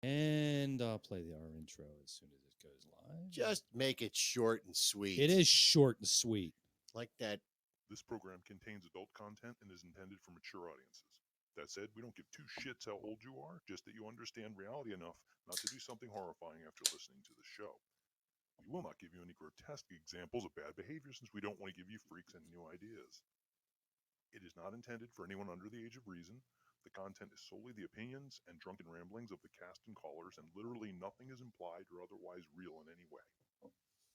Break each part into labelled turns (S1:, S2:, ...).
S1: And I'll play our intro as soon as it goes live.
S2: Just make it short and sweet.
S1: It is short and sweet.
S2: Like that.
S3: This program contains adult content and is intended for mature audiences. That said, we don't give two shits how old you are, just that you understand reality enough not to do something horrifying after listening to the show. We will not give you any grotesque examples of bad behavior since we don't want to give you freaks any new ideas. It is not intended for anyone under the age of reason. The content is solely the opinions and drunken ramblings of the cast and callers, and literally nothing is implied or otherwise real in any way.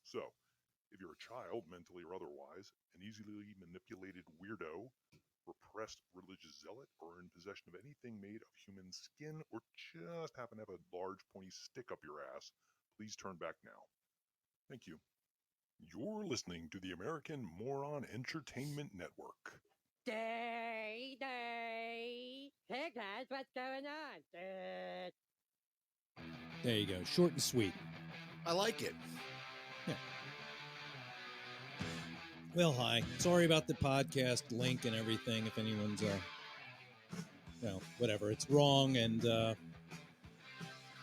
S3: So, if you're a child, mentally or otherwise, an easily manipulated weirdo, repressed religious zealot, or in possession of anything made of human skin, or just happen to have a large pointy stick up your ass, please turn back now. Thank you. You're listening to the American Moron Entertainment Network.
S4: Day. Hey guys, what's going on?
S1: There you go. Short and sweet.
S2: I like it.
S1: Yeah. Well, hi. Sorry about the podcast link and everything. If anyone's, whatever. It's wrong and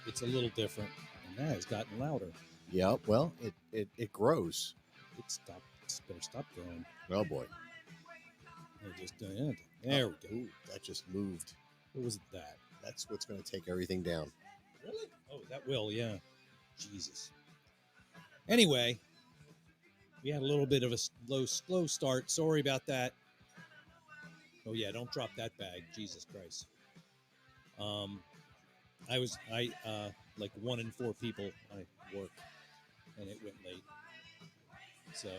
S1: it's a little different. And that has gotten louder.
S2: Yeah, well, it grows.
S1: It better stop growing.
S2: Oh, boy.
S1: There we go.
S2: Ooh, that just moved.
S1: What was that?
S2: That's what's going to take everything down.
S1: Really? Oh, that will, yeah. Jesus. Anyway, we had a little bit of a slow start. Sorry about that. Oh, yeah, don't drop that bag. Jesus Christ. Like 1 in 4 people I work, and it went late. So,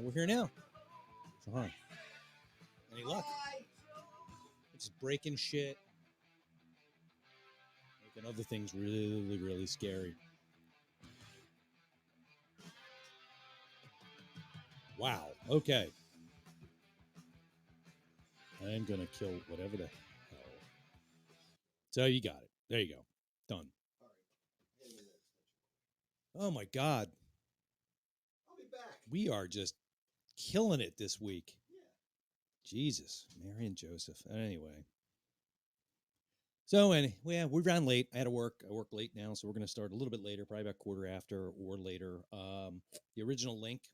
S1: we're here now. So, hi. Any luck? Just breaking shit. Making other things really, really scary. Wow. Okay. I'm going to kill whatever the hell. So you got it. There you go. Done. Oh, my God.
S2: I'll be back.
S1: We are just killing it this week. Jesus, Mary and Joseph. Anyway. So, we ran late. I had to work. I work late now, so we're going to start a little bit later, probably about quarter after or later. The original link.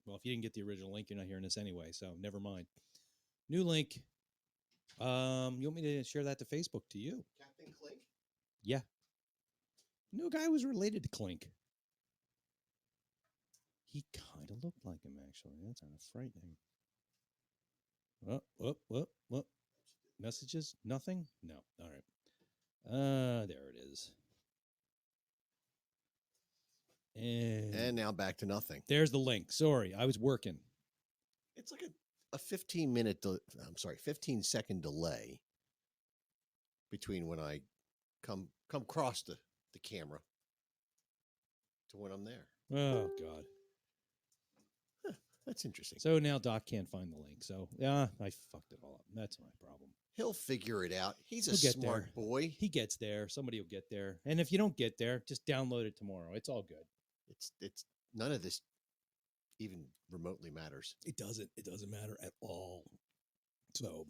S1: Well, if you didn't get the original link, you're not hearing this anyway, so never mind. New link. You want me to share that to Facebook to you?
S2: Captain Clink?
S1: Yeah. No guy was related to Clink. He kind of looked like him, actually. That's kind of frightening. What? Messages? Nothing? No. All right. There it is.
S2: And now back to nothing.
S1: There's the link. Sorry, I was working.
S2: It's like a 15-second delay between when I come across the camera to when I'm there.
S1: Oh, God.
S2: That's interesting.
S1: So now Doc can't find the link. So, yeah, I fucked it all up. That's my problem.
S2: He'll figure it out. He's a
S1: He'll get
S2: smart
S1: there.
S2: boy.
S1: He gets there. Somebody will get there. And if you don't get there, just download it tomorrow. It's all good.
S2: It's none of this even remotely matters.
S1: It doesn't matter at all. So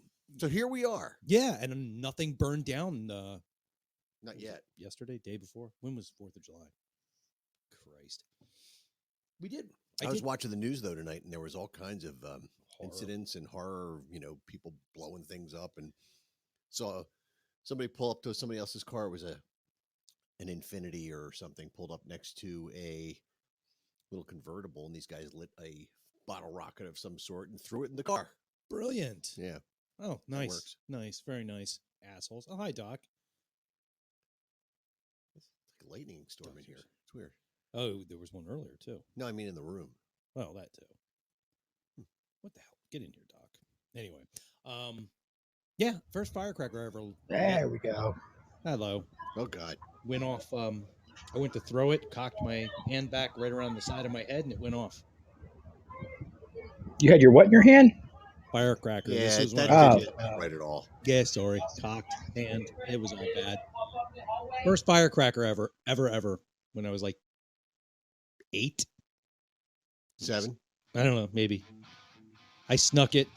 S2: here we are.
S1: Yeah, and nothing burned down.
S2: Not yet.
S1: Yesterday, day before. When was 4th of July? Christ. We did.
S2: I was watching the news though tonight, and there was all kinds of
S1: Horror.
S2: incidents and horror. People blowing things up, and saw somebody pull up to somebody else's car. It was an Infiniti or something pulled up next to a little convertible, and these guys lit a bottle rocket of some sort and threw it in the car.
S1: Brilliant.
S2: Yeah.
S1: Oh, nice.
S2: Works.
S1: Nice. Very nice. Assholes. Oh, hi, Doc.
S2: It's like a lightning storm in here. It's weird.
S1: Oh, there was one earlier, too.
S2: No, I mean in the room.
S1: Well, that, too. What the hell? Get in here, Doc. Anyway. Yeah, first firecracker ever.
S5: There we go.
S1: Hello.
S2: Oh, God.
S1: Went off. I went to throw it, cocked my hand back right around the side of my head, and it went off.
S5: You had your what in your hand?
S1: Firecracker.
S2: Yeah,
S1: This is
S2: that
S1: when
S2: didn't get right at all.
S1: Yeah, sorry. Cocked hand. It was all bad. First firecracker ever. When I was like 8.
S2: 7.
S1: I don't know, maybe. I snuck it.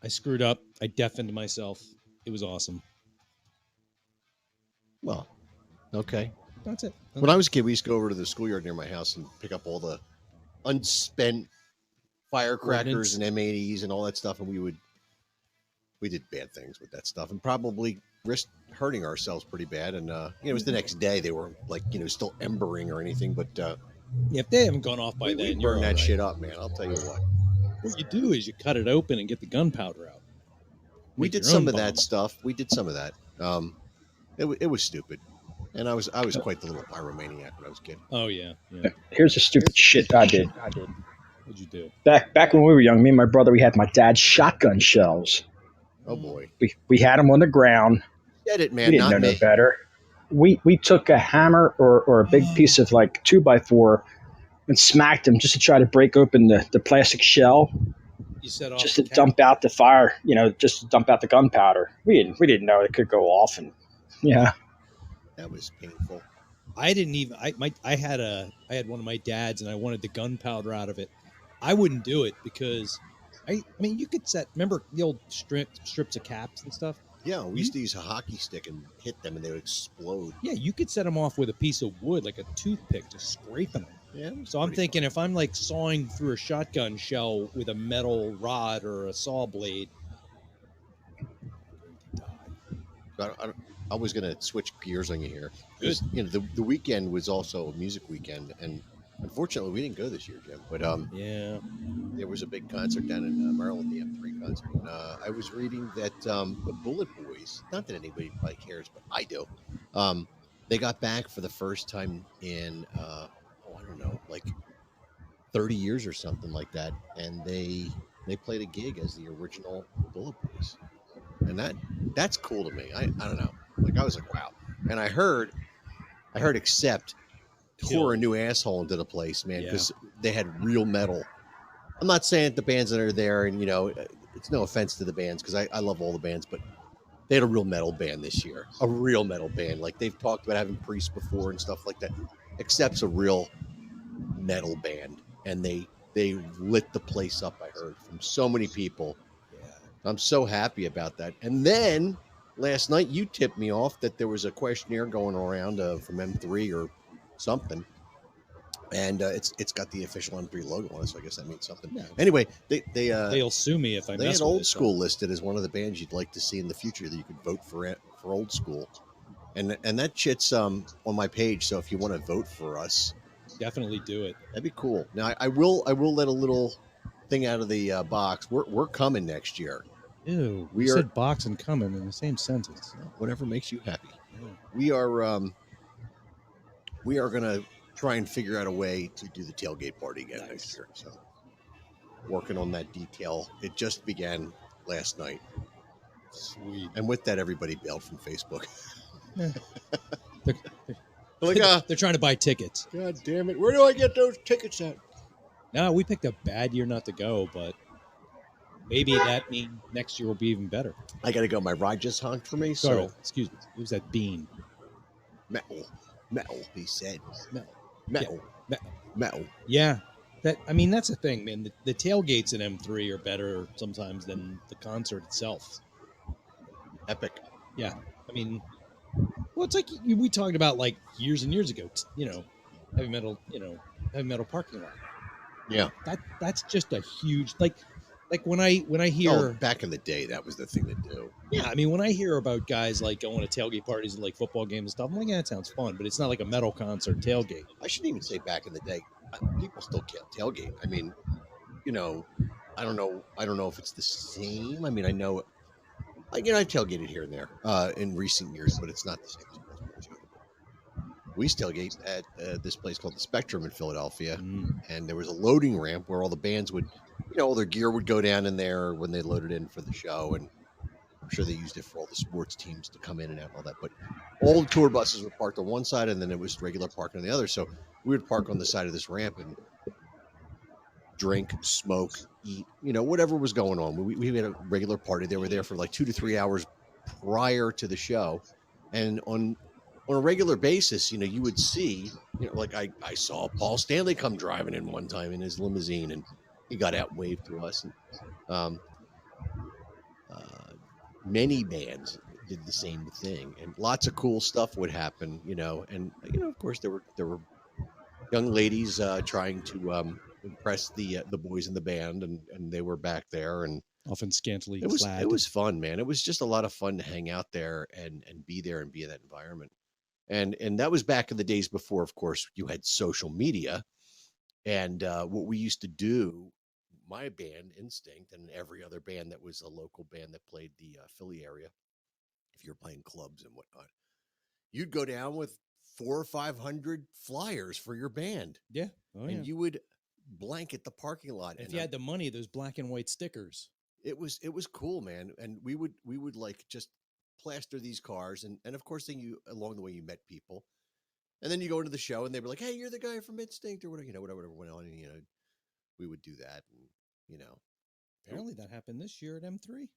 S1: I screwed up. I deafened myself. It was awesome.
S2: Well, Okay.
S1: That's it.
S2: When I was a kid, we used to go over to the schoolyard near my house and pick up all the unspent firecrackers
S1: Ordnance.
S2: and M80s and all that stuff, and we did bad things with that stuff and probably risked hurting ourselves pretty bad. And it was the next day; they were like still embering or anything, but
S1: Yeah, if they haven't gone off by
S2: we
S1: then, you're
S2: burn
S1: all
S2: that
S1: right.
S2: shit up, man. I'll tell you what.
S1: What you do is you cut it open and get the gunpowder out.
S2: We
S1: Make
S2: did
S1: your
S2: some
S1: own
S2: of that
S1: bomb.
S2: stuff. We did some of that. It was stupid, and I was quite the little pyromaniac when I was a kid.
S1: Oh yeah, yeah.
S5: Here's the stupid shit I did.
S1: What'd you do?
S5: Back when we were young, me and my brother, we had my dad's shotgun shells.
S2: Oh boy,
S5: We had them on the ground.
S2: get it,
S5: We
S2: man.
S5: didn't
S2: Not
S5: know no
S2: me.
S5: better. We took a hammer or a big piece of like 2x4 and smacked them just to try to break open the plastic shell,
S1: You set off
S5: just
S1: the
S5: to
S1: cap.
S5: dump out the fire, just to dump out the gunpowder. We didn't know it could go off, and
S2: That was painful.
S1: I didn't even. I had one of my dad's, and I wanted the gunpowder out of it. I wouldn't do it because, I mean, you could set. Remember the old strips of caps and stuff.
S2: Yeah, we used to use a hockey stick and hit them, and they would explode.
S1: Yeah, you could set them off with a piece of wood, like a toothpick, just scraping them.
S2: Yeah. it was
S1: So I'm
S2: pretty
S1: thinking if I'm like sawing through a shotgun shell with a metal rod or a saw blade, I'm going to die.
S2: fun. I was going to switch gears on you here.
S1: Good.
S2: 'Cause, the weekend was also a music weekend, and unfortunately, we didn't go this year, Jim. But
S1: Yeah.
S2: there was a big concert down in Maryland, the M3 concert. And, I was reading that the Bullet Boys, not that anybody probably cares, but I do, they got back for the first time in, I don't know, like 30 years or something like that. And they played a gig as the original Bullet Boys. And that's cool to me. I don't know. Like, I was like, wow. And I heard Accept tore a new asshole into the place, man, because they had real metal. I'm not saying that the bands that are there, and it's no offense to the bands because I love all the bands, but they had a real metal band this year, a real metal band. Like, they've talked about having Priest before and stuff like that. Accept's a real metal band, and they lit the place up. I heard from so many people.
S1: Yeah.
S2: I'm so happy about that. And then last night you tipped me off that there was a questionnaire going around from M3 or something, and it's got the official M3 logo on it, so I guess that means something.
S1: Yeah.
S2: Anyway,
S1: They'll sue me if I
S2: they
S1: mess
S2: had
S1: with
S2: Old
S1: it, so-
S2: School listed as one of the bands you'd like to see in the future that you could vote for Old School, and that shit's on my page. So if you want to vote for us,
S1: Definitely do it.
S2: that'd be cool. Now I will let a little thing out of the box. We're coming next year.
S1: Ew.
S2: We
S1: You
S2: are-
S1: said box and coming in the same sentence.
S2: Whatever makes you happy.
S1: Yeah.
S2: We are gonna try and figure out a way to do the tailgate party again
S1: Nice.
S2: next year. So working on that detail. It just began last night.
S1: Sweet.
S2: And with that, everybody bailed from Facebook.
S1: They're,
S2: Like,
S1: they're trying to buy tickets.
S2: God damn it! Where do I get those tickets at?
S1: No, we picked a bad year not to go, but maybe that means next year will be even better.
S2: I gotta go. My ride just honked for me.
S1: Sorry,
S2: So
S1: excuse me. It was that bean.
S2: metal. He said
S1: Metal.
S2: metal.
S1: Yeah. That's the thing, man. The tailgates in M3 are better sometimes than the concert itself.
S2: Epic.
S1: Yeah. Well, it's like we talked about like years and years ago, heavy metal parking lot.
S2: Yeah.
S1: That's just a huge, like when I hear,
S2: Oh, back in the day, that was the thing to do.
S1: yeah, when I hear about guys like going to tailgate parties and like football games and stuff, I'm like, yeah, that sounds fun, but it's not like a metal concert tailgate.
S2: I shouldn't even say back in the day. People still can't tailgate. I don't know if it's the same. I know, I've tailgated here and there in recent years, but it's not the same as it was. We tailgate at this place called the Spectrum in Philadelphia, and there was a loading ramp where all the bands would, all their gear would go down in there when they loaded in for the show, and I'm sure they used it for all the sports teams to come in and out and all that. But all the tour buses were parked on one side, and then it was regular parking on the other. So we would park on the side of this ramp and drink, smoke, eat, whatever was going on. We had a regular party. They were there for like 2 to 3 hours prior to the show, and on a regular basis, you would see, like I saw Paul Stanley come driving in one time in his limousine, and he got out and waved to us. And many bands, did the same thing, and lots of cool stuff would happen, and of course there were young ladies trying to impress the boys in the band, and they were back there, and
S1: Often scantily
S2: it
S1: clad.
S2: was fun, man. It was just a lot of fun to hang out there and be there and be in that environment. And that was back in the days before, of course, you had social media. And what we used to do, my band Instinct, and every other band that was a local band that played the Philly area, if you're playing clubs and whatnot, you'd go down with 400 or 500 flyers for your band,
S1: Yeah. Oh, yeah.
S2: and you would blanket the parking lot.
S1: If
S2: and
S1: you had the money, those black and white stickers.
S2: it was cool, man. And we would like just plaster these cars, and of course then you along the way you met people, and then you go into the show and they'd be like, hey, you're the guy from Instinct or whatever, whatever went on, and we would do that, and
S1: Apparently that happened this year at M3.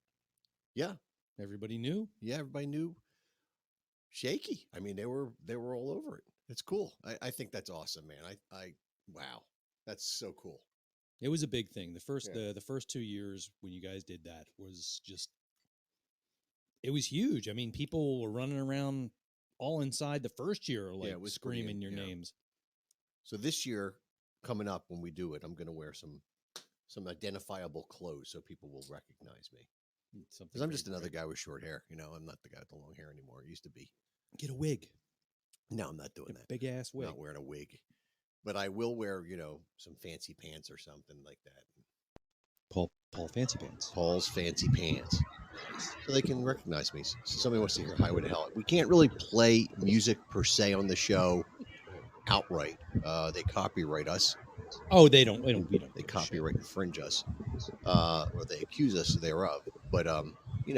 S2: yeah,
S1: Everybody knew.
S2: everybody knew Shaky. I mean, they were all over it. It's cool. I think that's awesome, man. I wow, that's so cool.
S1: It was a big thing. The first
S2: Yeah.
S1: the first 2 years when you guys did that was just it was huge. I mean, people were running around all inside the first year, like
S2: it was pretty
S1: screaming your
S2: yeah.
S1: names.
S2: So this year coming up, when we do it, I'm going to wear some identifiable clothes so people will recognize me.
S1: Something
S2: Because I'm just
S1: big,
S2: another
S1: right?
S2: guy with short hair. I'm not the guy with the long hair anymore. It used to be.
S1: Get a wig.
S2: No, I'm not doing that.
S1: Big ass
S2: I'm
S1: wig.
S2: not wearing a wig. But I will wear, some fancy pants or something like that.
S1: Paul Fancy Pants.
S2: Paul's fancy pants. So they can recognize me. So somebody wants to hear Highway to Hell. We can't really play music per se on the show outright. They copyright us.
S1: Oh, we don't
S2: They
S1: give a shit.
S2: copyright infringe us, or they accuse us thereof. But you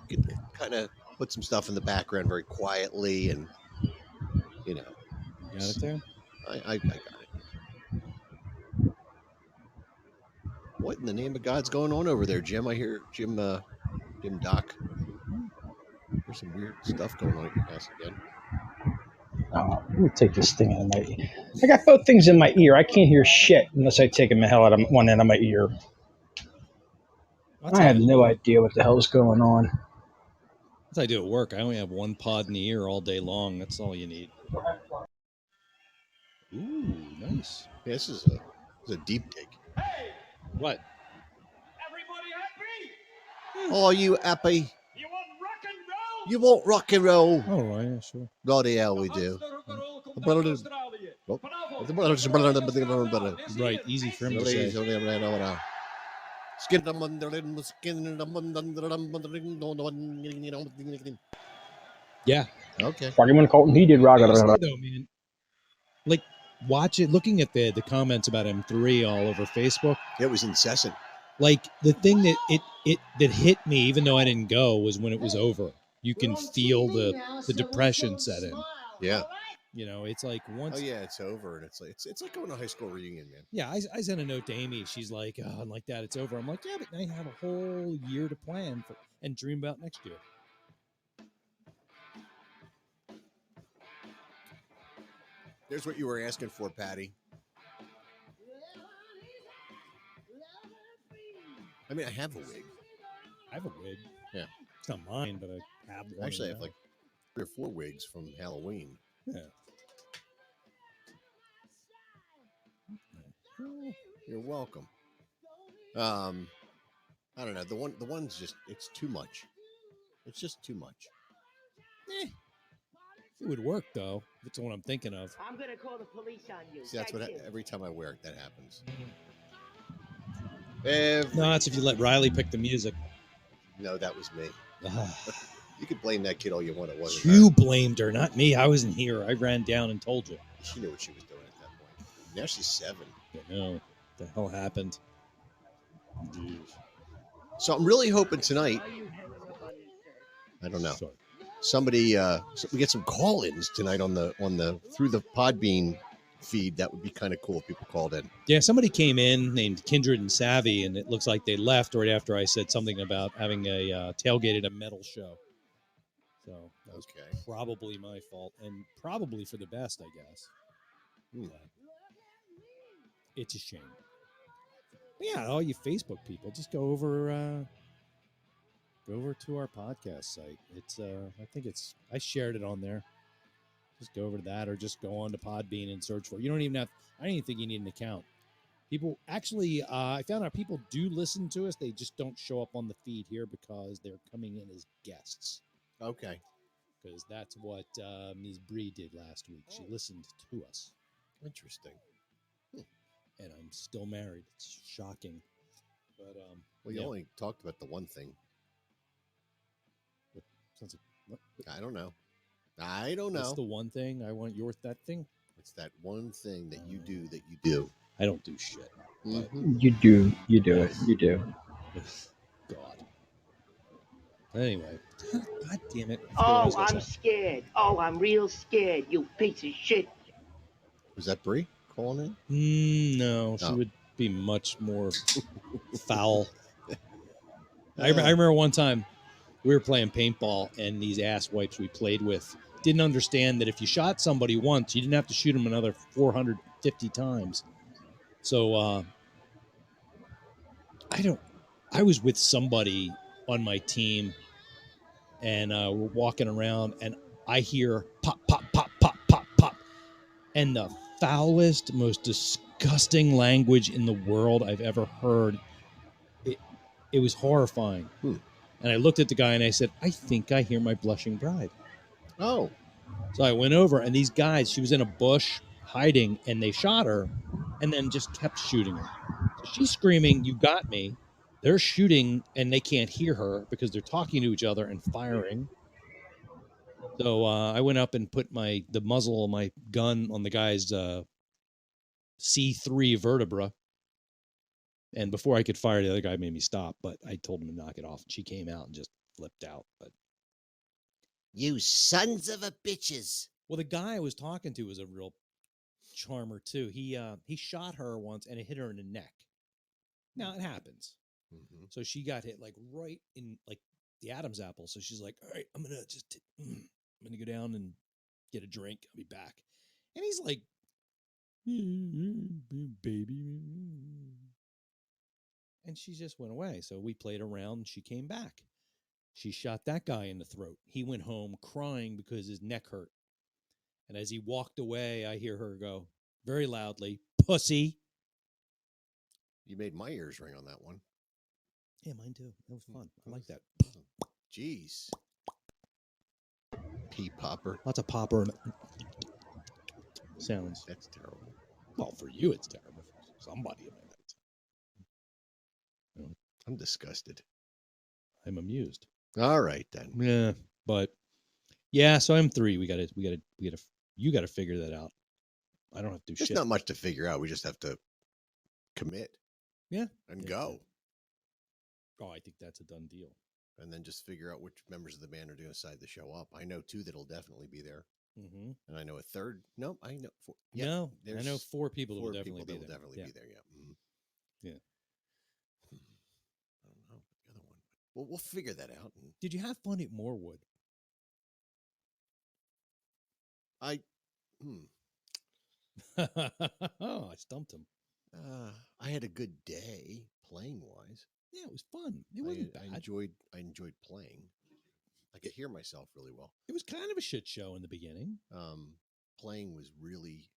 S2: can kind of put some stuff in the background very quietly, and
S1: You got it there?
S2: I got it. What in the name of God's going on over there, Jim? I hear Jim Doc. There's some weird stuff going on at your house again.
S5: Let me take this thing out of my ear. I got both things in my ear. I can't hear shit unless I take the hell out of one end of my ear.
S1: That's
S5: I
S1: how
S5: have no idea what the hell's going on.
S1: That's how I do at work. I only have one pod in the ear all day long. That's all you need. Ooh, nice.
S2: Yeah, this is a deep dig.
S1: What?
S2: Oh, you happy?
S6: You want rock and roll?
S2: You want rock and roll?
S1: Oh, yeah, sure.
S2: Bloody hell, we do.
S1: Right, easy for him to say. Yeah.
S2: Okay.
S5: Everyone called him. He did rock.
S1: I gotta say though, man, like watch it. Looking at the comments about M3 all over Facebook,
S2: It was incessant.
S1: like the thing that that hit me, even though I didn't go, was when it was over. You can feel the depression set in.
S2: Yeah.
S1: It's like once.
S2: Oh yeah, it's over, and it's like going to a high school reunion, man.
S1: Yeah, I sent a note to Amy. She's like, "Oh, and like that, it's over." I'm like, "Yeah, but now you have a whole year to plan for and dream about next year."
S2: There's what you were asking for, Patty. I mean, I have a wig.
S1: I have a wig.
S2: Yeah.
S1: It's not mine, but I have one.
S2: Actually, I have
S1: now.
S2: like 3 or 4 wigs from Halloween.
S1: Yeah.
S2: You're welcome. I don't know. The one's just it's too much. It's just too much.
S1: It would work though. That's what I'm thinking of.
S4: I'm gonna call the police on you.
S2: See, that's what
S4: you.
S2: every time I wear it, that happens.
S1: No, that's if you let Riley pick the music.
S2: No, that was me.
S1: Ah,
S2: You could blame that kid all you want. It wasn't
S1: you blamed her, not me. I wasn't here. I ran down and told you.
S2: her. She knew what she was doing at that point. Now she's 7.
S1: I know what the hell happened. Jeez.
S2: So I'm really hoping tonight.
S4: Are you hanging up on your shirt?
S2: I don't know.
S1: Sorry.
S2: Somebody, we get some call-ins tonight on the through the Podbean feed. That would be kind of cool if people called in.
S1: Yeah, somebody came in named Kindred and Savvy, and it looks like they left right after I said something about having a tailgate at a metal show. So that was
S2: Okay.
S1: probably my fault, and probably for the best, I guess.
S2: Hmm.
S1: But it's a shame. But yeah, all you Facebook people, just go over Go over to our podcast site. It's I think it's I shared it on there. Just go over to that or just go on to Podbean and search for it. You don't even have I don't even think you need an account. People actually I found out people do listen to us. They just don't show up on the feed here because they're coming in as guests.
S2: Okay.
S1: Because that's what Ms. Bree did last week. She listened to us.
S2: Interesting.
S1: And I'm still married. It's shocking. But
S2: Well, you
S1: yeah.
S2: only talked about the one thing.
S1: Sounds like, what?
S2: I don't know. I don't
S1: That's
S2: know.
S1: the one thing I want that thing.
S2: It's that one thing that you do that you do.
S1: I don't do shit.
S2: Mhm.
S5: You do it.
S2: Yes.
S5: You do.
S1: God. Anyway, God damn it. I forgot what I
S4: Oh,
S1: was gonna
S4: I'm
S1: say.
S4: scared. Oh, I'm real scared, you piece of shit.
S2: Was that Bree calling in?
S1: No, she
S2: Oh.
S1: would be much more foul. I
S2: Uh,
S1: remember one time we were playing paintball, and these ass wipes we played with didn't understand that if you shot somebody once, you didn't have to shoot them another 450 times. So I was with somebody on my team, and we're walking around, and I hear pop, pop, pop, pop, pop, pop, and the foulest, most disgusting language in the world I've ever heard. It was horrifying. And I looked at the guy and I said, I think I hear my blushing bride.
S2: Oh.
S1: So I went over, and these guys, she was in a bush hiding, and they shot her and then just kept shooting her. So she's screaming, "You got me." They're shooting, and they can't hear her because they're talking to each other and firing. So I went up and put the muzzle of my gun on the guy's C3 vertebra. And before I could fire, the other guy made me stop, but I told him to knock it off. She came out and just flipped out. But
S2: You sons of a bitches.
S1: well, the guy I was talking to was a real charmer too. He shot her once and it hit her in the neck. Now it happens.
S2: Mm-hmm.
S1: So she got hit like right in like the Adam's apple. So she's like, "All right, I'm gonna go down and get a drink. I'll be back." And he's like, "Baby," and she just went away. So we played around. And she came back. She shot that guy in the throat. He went home crying because his neck hurt. And as he walked away, I hear her go very loudly, "Pussy."
S2: You made my ears ring on that one.
S1: Yeah, mine too. That was fun. I like that.
S2: Jeez. Pea popper.
S1: Lots of popper sounds.
S2: That's terrible.
S1: Well, for you, it's terrible. For somebody, it might not.
S2: I'm disgusted.
S1: I'm amused.
S2: All right then.
S1: Yeah, but yeah. So I'm 3. We gotta. You gotta figure that out. I don't have to do
S2: There's
S1: shit.
S2: not much to figure out. We just have to commit.
S1: Yeah.
S2: And
S1: Yeah,
S2: go.
S1: Oh, I think that's a done deal.
S2: And then just figure out which members of the band are going to decide to show up. I know 2 that'll definitely be there.
S1: Mm-hmm.
S2: And I know a third. No, I know 4.
S1: No, I know
S2: there's
S1: 4 people that
S2: 4
S1: will definitely
S2: people
S1: be
S2: that will
S1: there.
S2: definitely
S1: Yeah.
S2: be there. Yeah. Mhm.
S1: Yeah.
S2: I don't know the other one. Well, we'll figure that out. And
S1: Did you have fun at Morewood? Oh, I stumped him.
S2: I had a good day playing wise.
S1: Yeah, it was fun. It wasn't
S2: I
S1: bad.
S2: enjoyed playing. I could hear myself really well.
S1: It was kind of a shit show in the beginning.
S2: Playing was really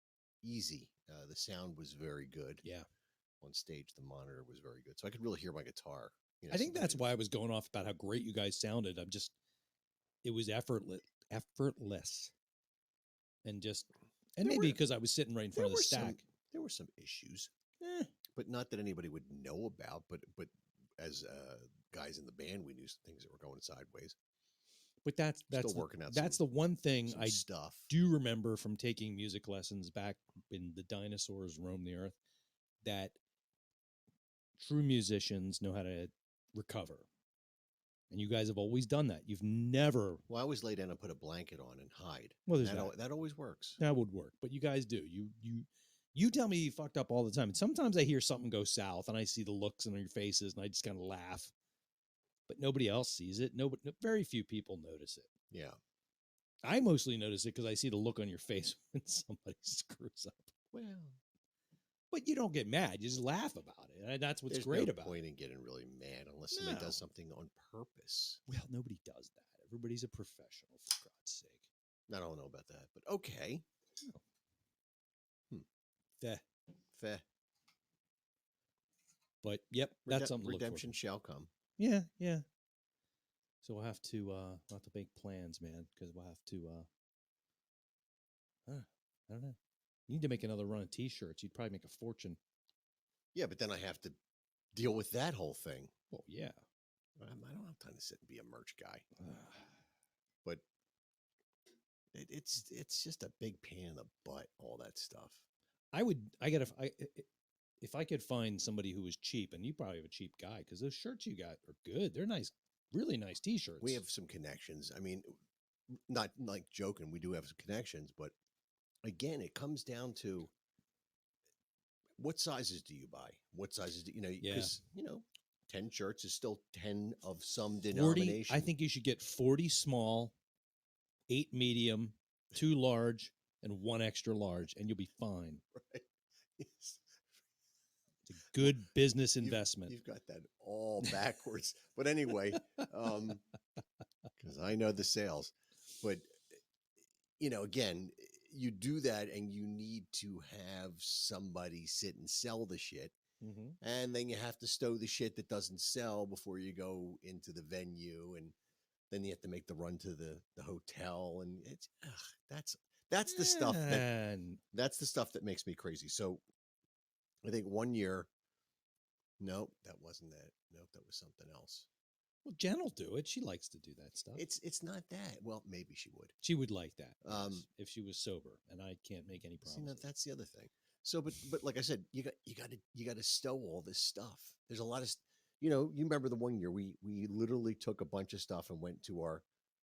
S2: easy. The sound was very good.
S1: Yeah.
S2: On stage, the monitor was very good, so I could really hear my guitar. You know,
S1: I think that's
S2: something-
S1: why I was going off about how great you guys sounded. It was effortless, and
S2: There
S1: maybe
S2: were-
S1: because I was sitting right in front of the stack.
S2: There were some issues,
S1: Eh,
S2: but not that anybody would know about. But as guys in the band, we knew some things that were going sideways.
S1: but that's
S2: Still working out.
S1: that's
S2: some,
S1: the one thing
S2: some
S1: I
S2: stuff.
S1: do remember from taking music lessons back when the dinosaurs roamed the earth, that true musicians know how to recover. And you guys have always done that. You've never,
S2: Well, I always lay down and put a blanket on and hide.
S1: well, there's
S2: That always works.
S1: that would work, but you guys do. You tell me you fucked up all the time. And sometimes I hear something go south and I see the looks on your faces and I just kind of laugh. But nobody else sees it. Very few people notice it.
S2: Yeah.
S1: I mostly notice it because I see the look on your face when somebody screws up.
S2: Well,
S1: But you don't get mad. You just laugh about it. And that's what's
S2: There's
S1: great
S2: no
S1: about
S2: point
S1: it.
S2: in getting really mad unless somebody
S1: No.
S2: does something on purpose.
S1: Well, nobody does that. Everybody's a professional, for God's sake.
S2: I don't know about that, but okay.
S1: Feh.
S2: Feh.
S1: But yep, that's something to look
S2: redemption
S1: forward
S2: shall come.
S1: to. Yeah, yeah. So we'll have to make plans, man, because we'll have to. I don't know. You need to make another run of T-shirts. You'd probably make a fortune.
S2: Yeah, but then I have to deal with that whole thing.
S1: Well, yeah.
S2: I don't have time to sit and be a merch guy. But it's just a big pain in the butt. All that stuff.
S1: If I could find somebody who was cheap, and you probably have a cheap guy because those shirts you got are good. They're nice, really nice T-shirts.
S2: We have some connections. I mean, not like joking. We do have some connections, but again, it comes down to what sizes do you buy? What sizes do
S1: Yeah.
S2: Because 10 shirts is still 10 of some
S1: 40.
S2: denomination.
S1: I think you should get 40 small, 8 medium, 2 large, and 1 extra large, and you'll be fine.
S2: Right. Yes.
S1: It's a good business investment.
S2: You've got that all backwards. But anyway, because I know the sales. But, again, you do that and you need to have somebody sit and sell the shit.
S1: Mm-hmm.
S2: And then you have to stow the shit that doesn't sell before you go into the venue. And then you have to make the run to the hotel. And it's that's the stuff that's the stuff that makes me crazy. So I think one year, nope, that wasn't that. Nope, that was something else.
S1: Well, Jen will do it. She likes to do that stuff.
S2: It's not that. Well, maybe she would.
S1: She would like that
S2: Um,
S1: if she was sober, and I can't make any
S2: See,
S1: promises.
S2: that's the other thing. So, but like I said, you got to stow all this stuff. There's a lot of, you remember the one year we literally took a bunch of stuff and went to our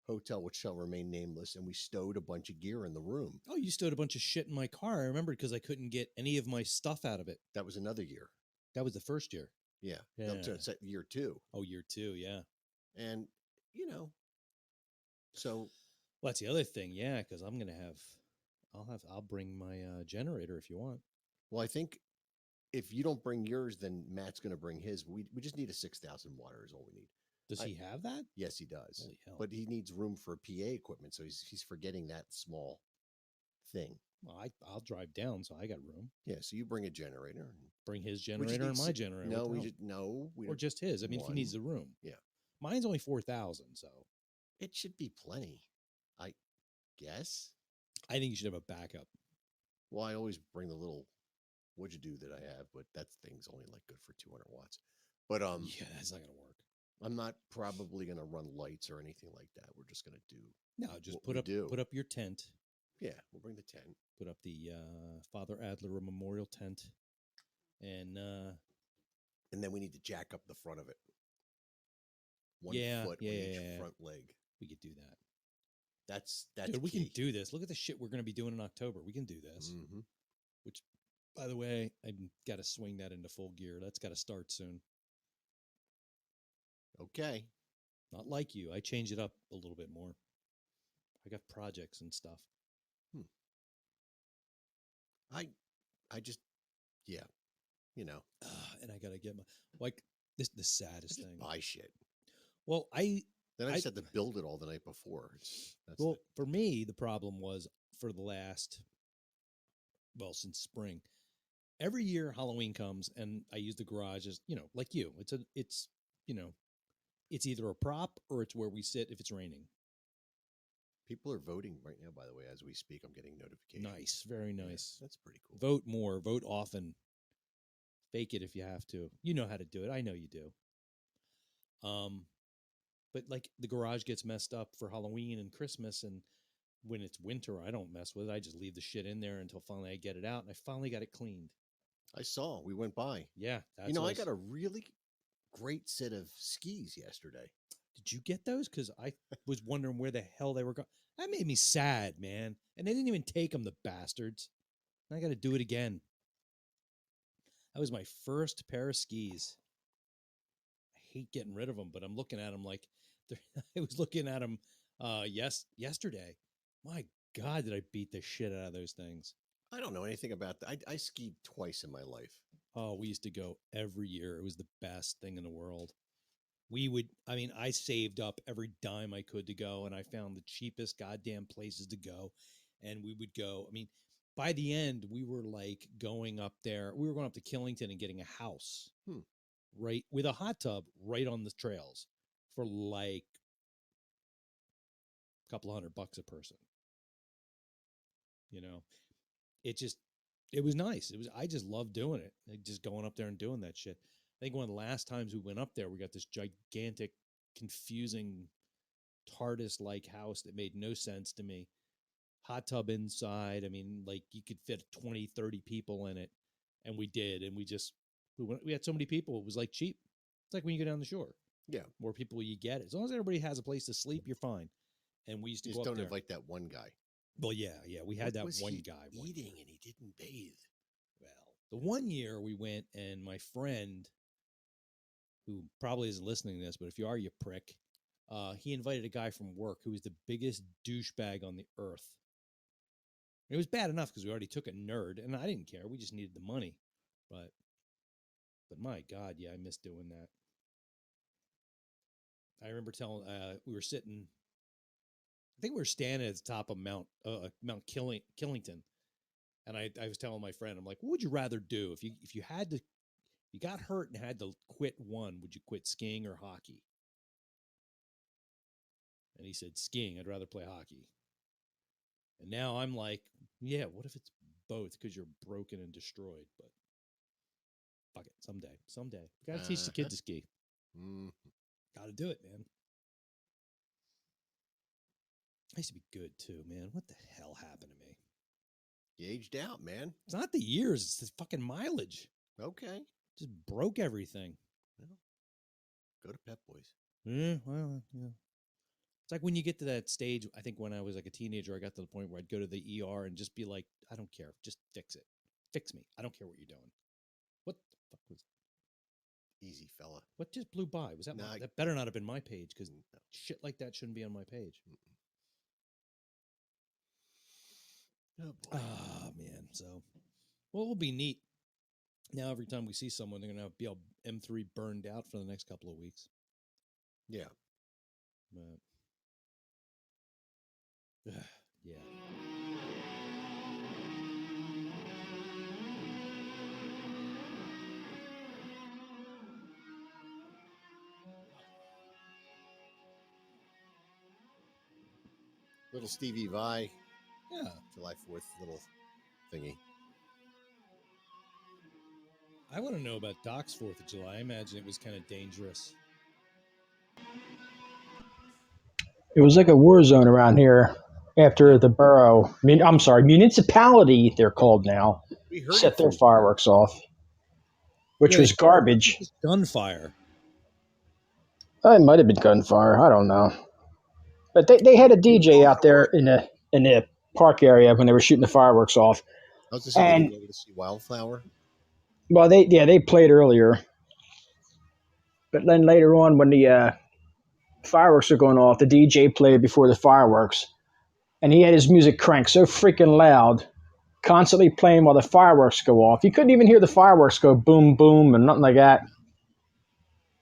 S2: hotel, which shall remain nameless, and we stowed a bunch of gear in the room.
S1: Oh, you stowed a bunch of shit in my car. I remember because I couldn't get any of my stuff out of it.
S2: That was another year.
S1: That was the first year.
S2: Yeah. No,
S1: Yeah.
S2: it's year 2.
S1: Oh, year 2, yeah.
S2: And so
S1: Well, that's the other thing, yeah, because I'll bring my generator if you want.
S2: well, I think if you don't bring yours, then Matt's going to bring his. We just need a 6,000 water is all we need.
S1: Does he have that?
S2: Yes, he does.
S1: Holy hell!
S2: But he needs room for PA equipment, so he's forgetting that small thing.
S1: Well, I'll drive down, so I got room.
S2: Yeah, so you bring a generator. And
S1: Bring his
S2: we just
S1: generator
S2: need
S1: and my
S2: si-
S1: generator.
S2: No,
S1: what the
S2: we
S1: hell?
S2: just no, we
S1: or
S2: don't.
S1: just his. I mean, if he needs the room.
S2: Yeah.
S1: Mine's only 4,000, so
S2: It should be plenty, I guess.
S1: I think you should have a backup.
S2: Well, I always bring the little what'd you do that I have, but that thing's only like good for 200 watts. But
S1: Yeah, that's not gonna work.
S2: I'm not probably gonna run lights or anything like that. We're just gonna do.
S1: No, just
S2: What we do.
S1: put up your tent.
S2: Yeah, we'll bring the tent.
S1: Put up the Father Adler Memorial tent, and
S2: And then we need to jack up the front of it. One
S1: Yeah,
S2: foot
S1: yeah,
S2: on
S1: yeah,
S2: each
S1: yeah.
S2: front leg.
S1: we could do that.
S2: That's
S1: Dude, we
S2: key.
S1: can do this. Look at the shit we're gonna be doing in October. We can do this.
S2: Mm-hmm.
S1: By the way, I got to swing that into full gear. That's got to start soon.
S2: Okay.
S1: Not like you. I change it up a little bit more. I got projects and stuff.
S2: I just, yeah,
S1: And I got to get my like this. The
S2: I
S1: saddest
S2: just
S1: thing.
S2: buy shit.
S1: Well,
S2: Then I
S1: I-
S2: just had to build it all the night before. That's
S1: well, for me, the problem was for the last, since spring. Every year Halloween comes and I use the garage as, like you. It's either a prop or it's where we sit if it's raining.
S2: people are voting right now, by the way, as we speak. I'm getting notifications.
S1: Nice, very
S2: Yeah,
S1: nice.
S2: that's pretty cool.
S1: Vote more, vote often. Fake it if you have to. You know how to do it. I know you do. But like the garage gets messed up for Halloween and Christmas, and when it's winter, I don't mess with it. I just leave the shit in there until finally I get it out, and I finally got it cleaned.
S2: I saw. We went by.
S1: Yeah, that's
S2: I
S1: what
S2: got a really great set of skis yesterday.
S1: Did you get those? Because I was wondering where the hell they were going. That made me sad, man. And they didn't even take them, the bastards. I got to do it again. That was my first pair of skis. I hate getting rid of them, but I'm looking at them like I was looking at them yesterday. My God, did I beat the shit out of those things?
S2: I don't know anything about that. I skied twice in my life.
S1: Oh, we used to go every year. It was the best thing in the world. I saved up every dime I could to go, and I found the cheapest goddamn places to go. And we would go. By the end, we were like going up there. We were going up to Killington and getting a house, right, with a hot tub right on the trails for like a couple $100 a person. It was nice. I just loved doing it. Like, just going up there and doing that shit. I think one of the last times we went up there, we got this gigantic, confusing TARDIS-like house that made no sense to me. Hot tub inside. Like you could fit 20, 30 people in it. And we did. And we had so many people. It was like cheap. It's like when you go down the shore.
S2: Yeah.
S1: More people you get. As long as everybody has a place to sleep, you're fine. And we used to
S2: You
S1: go
S2: just
S1: up
S2: don't
S1: there.
S2: invite that one guy.
S1: Well, yeah. We had
S2: What
S1: that
S2: was
S1: one
S2: he
S1: guy.
S2: eating and he didn't bathe.
S1: Well, the one year we went, and my friend, who probably isn't listening to this, but if you are, you prick, he invited a guy from work who was the biggest douchebag on the earth. It was bad enough because we already took a nerd, and I didn't care. We just needed the money. But my God, yeah, I miss doing that. I remember telling, we were sitting, I think we were standing at the top of Mount Killington, and I was telling my friend, I'm like, what would you rather do if you got hurt and had to quit one? Would you quit skiing or hockey? And he said, skiing. I'd rather play hockey. And now I'm like, yeah, what if it's both? Because you're broken and destroyed. But fuck it, someday. We gotta teach the kid to ski. Gotta do it, man. I used to be good too, man. What the hell happened to me?
S2: You aged out, man.
S1: It's not the years, it's the fucking mileage.
S2: Okay.
S1: Just broke everything.
S2: Well, go to Pep Boys.
S1: Yeah, well, yeah. It's like when you get to that stage, I think when I was like a teenager, I got to the point where I'd go to the ER and just be like, I don't care. Just fix it. Fix me. I don't care what you're doing. What the fuck was
S2: Easy fella.
S1: what just blew by? Was that
S2: Nah,
S1: that better not have been my page, because shit like that shouldn't be on my page.
S2: Oh boy.
S1: Ah, man. So, well, it will be neat. Now, every time we see someone, they're going to be all M3 burned out for the next couple of weeks.
S2: Yeah.
S1: But, yeah.
S2: Little Stevie Vai,
S1: Yeah.
S2: July 4th little thingy.
S1: I want to know about Doc's 4th of July. I imagine it was kind of dangerous.
S5: It was like a war zone around here after the borough. I'm sorry, municipality, they're called now,
S2: We heard
S5: set
S2: it
S5: their
S2: from
S5: fireworks off, which
S1: Yeah,
S5: was garbage.
S1: Gunfire.
S5: It might have been gunfire. I don't know. But they had a DJ out there in the park area when they were shooting the fireworks off.
S2: I was just saying,
S5: And
S2: did you go to see Wildflower?
S5: well, they played earlier, but then later on when the fireworks were going off, the DJ played before the fireworks, and he had his music cranked so freaking loud, constantly playing while the fireworks go off. You couldn't even hear the fireworks go boom, boom, and nothing like that.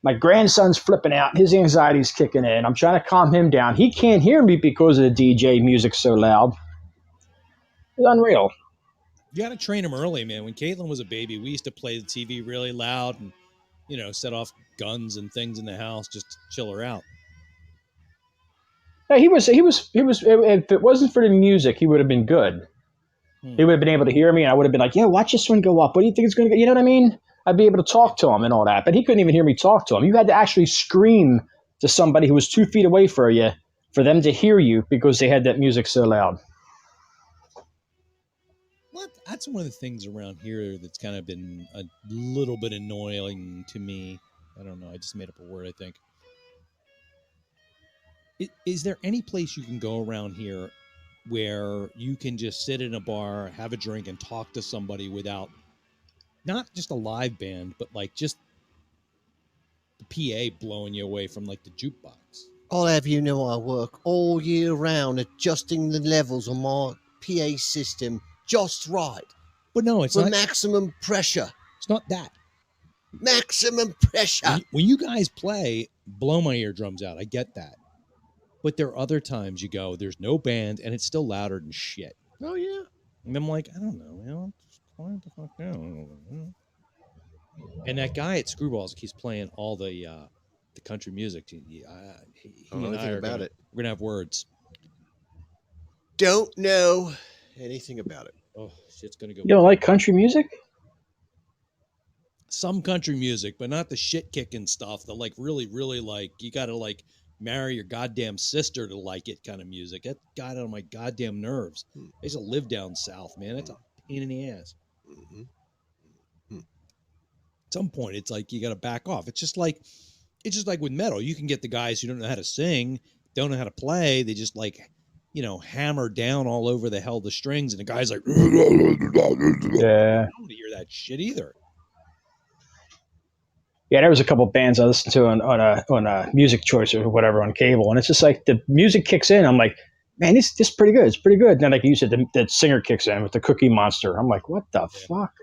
S5: My grandson's flipping out. His anxiety's kicking in. I'm trying to calm him down. He can't hear me because of the DJ music so loud. It's unreal.
S1: You got to train him early, man. When Caitlin was a baby, we used to play the TV really loud and, set off guns and things in the house just to chill her out.
S5: No, he was. If it wasn't for the music, he would have been good. He would have been able to hear me, and I would have been like, "Yeah, watch this one go up. What do you think it's going to go?" You know what I mean? I'd be able to talk to him and all that, but he couldn't even hear me talk to him. You had to actually scream to somebody who was 2 feet away from you for them to hear you because they had that music so loud.
S1: Well, that's one of the things around here that's kind of been a little bit annoying to me. I don't know. I just made up a word, I think. Is there any place you can go around here where you can just sit in a bar, have a drink, and talk to somebody without not just a live band, but like just the PA blowing you away from like the jukebox?
S2: I'll have you know I work all year round adjusting the levels on my PA system just right
S1: But no, it's
S2: for
S1: not.
S2: maximum pressure.
S1: It's not that.
S2: Maximum pressure.
S1: When you guys play, blow my eardrums out. I get that. But there are other times you go, there's no band, and it's still louder than shit.
S2: Oh yeah.
S1: And I'm like, I don't know, just quiet the fuck down. And that guy at Screwballs keeps playing all the country music. He
S2: Don't know
S1: and I
S2: anything
S1: are
S2: about
S1: gonna,
S2: it.
S1: We're gonna have words.
S2: Don't know anything about it.
S1: Oh, shit's gonna go.
S5: You don't like country music?
S1: Some country music, but not the shit kicking stuff. The like really, really like you got to like marry your goddamn sister to like it kind of music. That got on my goddamn nerves. I used to live down south, man. It's a pain in the ass.
S2: Mm-hmm.
S1: At some point, it's like you got to back off. It's just like with metal. You can get the guys who don't know how to sing, don't know how to play. They just like, hammer down all over the strings, and the guy's like,
S5: Yeah.
S1: I don't want to hear that shit either.
S5: Yeah, there was a couple bands I listened to on a Music Choice or whatever on cable, and it's just like the music kicks in. I'm like, man, this is pretty good. It's pretty good. And then like you said, the singer kicks in with the Cookie Monster. I'm like, what the fuck?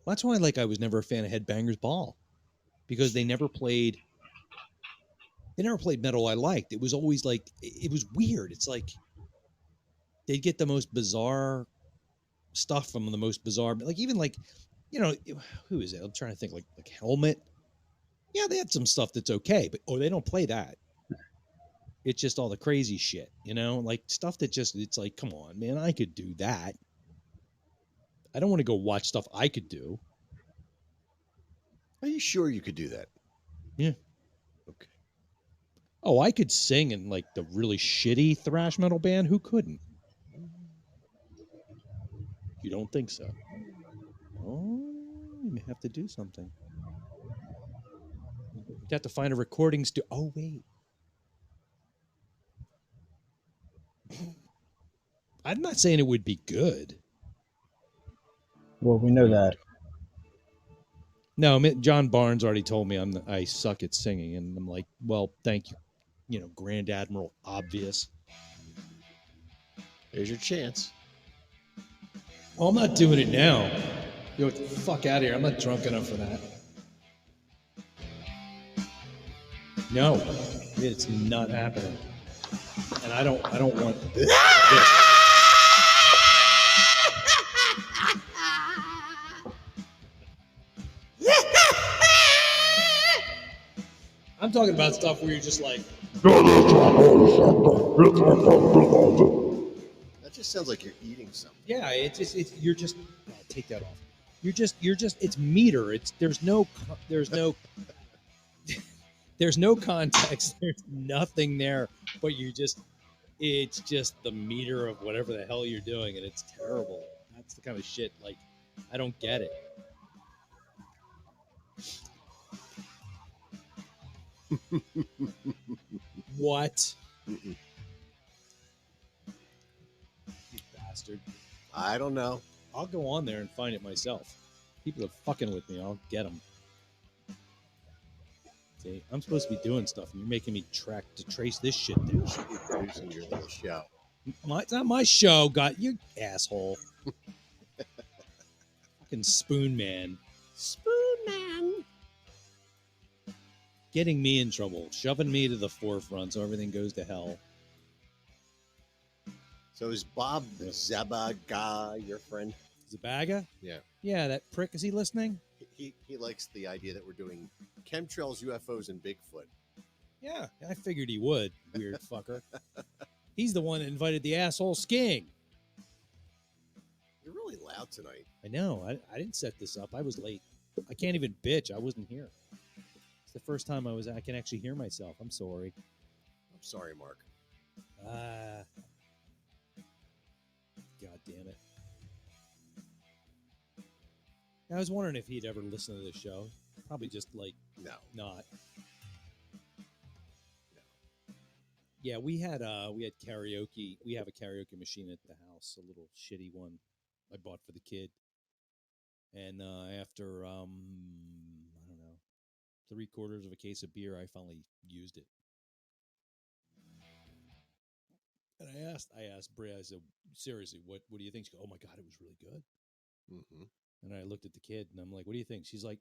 S1: Well, that's why I was never a fan of Headbangers Ball, because they never played metal I liked. It was always like it was weird. It's like they'd get the most bizarre stuff from the most bizarre, like even like, who is it? I'm trying to think like Helmet. Yeah, they had some stuff that's okay, but they don't play that. It's just all the crazy shit, like stuff that just it's like, come on, man, I could do that. I don't want to go watch stuff I could do.
S2: Are you sure you could do that?
S1: Yeah.
S2: Okay.
S1: Oh, I could sing in like the really shitty thrash metal band. Who couldn't? You don't think so? Oh, you may have to do something. You have to find a recording studio. Oh, wait. I'm not saying it would be good.
S5: Well, we know that.
S1: No, John Barnes already told me I suck at singing, and I'm like, well, thank you, Grand Admiral Obvious.
S2: There's your chance.
S1: Well, I'm not doing it now. Yo, get the fuck out of here. I'm not drunk enough for that. No, it's not happening. And I don't want this. I'm talking about stuff where you're just like,
S2: That just sounds like you're eating something.
S1: yeah, you're just take that off. You're just it's meter. There's no there's no context. There's nothing there, but it's just the meter of whatever the hell you're doing, and it's terrible. That's the kind of shit like I don't get it. What?
S2: Mm-mm.
S1: You bastard.
S2: I don't know.
S1: I'll go on there and find it myself. People are fucking with me. I'll get them. See, I'm supposed to be doing stuff, and you're making me trace this shit down.
S2: You should be producing your little show.
S1: It's not my show. Got you, asshole. Fucking Spoon Man.
S2: Spoon Man.
S1: Getting me in trouble, shoving me to the forefront so everything goes to hell.
S2: So is Bob Zabaga your friend?
S1: Zabaga?
S2: Yeah.
S1: Yeah, that prick. Is he listening?
S2: He likes the idea that we're doing chemtrails, UFOs, and Bigfoot.
S1: Yeah, I figured he would. Weird fucker. He's the one that invited the asshole skiing.
S2: You're really loud tonight.
S1: I know. I didn't set this up. I was late. I can't even bitch. I wasn't here. It's the first time I can actually hear myself. I'm sorry.
S2: I'm sorry, Mark.
S1: God damn it. I was wondering if he'd ever listen to this show. Probably just like
S2: No.
S1: not. Yeah, we had karaoke. We have a karaoke machine at the house, a little shitty one I bought for the kid. And after I don't know, 3/4 of a case of beer, I finally used it. And I asked Bria, I said, seriously, what do you think? She goes, oh my God, it was really good.
S2: Mm-hmm.
S1: And I looked at the kid and I'm like, what do you think? She's like,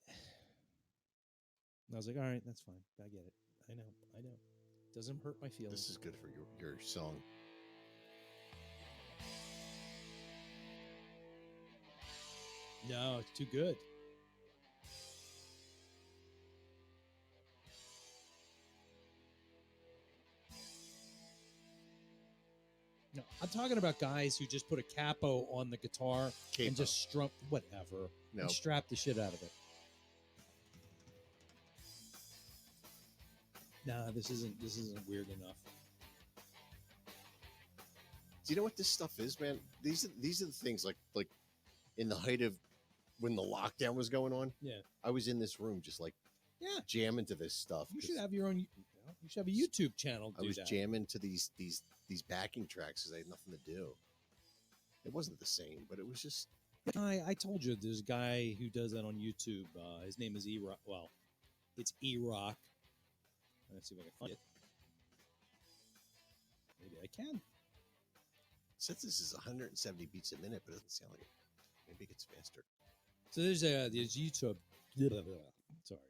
S1: and I was like, all right, that's fine. I get it. I know. Doesn't hurt my feelings.
S2: This is good for your song.
S1: No, it's too good. No, I'm talking about guys who just put a capo on the guitar
S2: Capo.
S1: and just strum whatever
S2: No.
S1: and strap the shit out of it. Nah, this isn't weird enough.
S2: Do you know what this stuff is, man? These are the things like in the height of when the lockdown was going on.
S1: Yeah.
S2: I was in this room just like jamming to this stuff.
S1: You should have your own. You should have a YouTube channel.
S2: I was jamming to these backing tracks because I had nothing to do. It wasn't the same, but it was just.
S1: I told you there's a guy who does that on YouTube. His name is E-Rock. Well, it's E-Rock. Let's see if I can find it. Maybe I can.
S2: Since this is 170 beats a minute, but it doesn't sound like it. Maybe it gets faster.
S1: So there's YouTube. Sorry,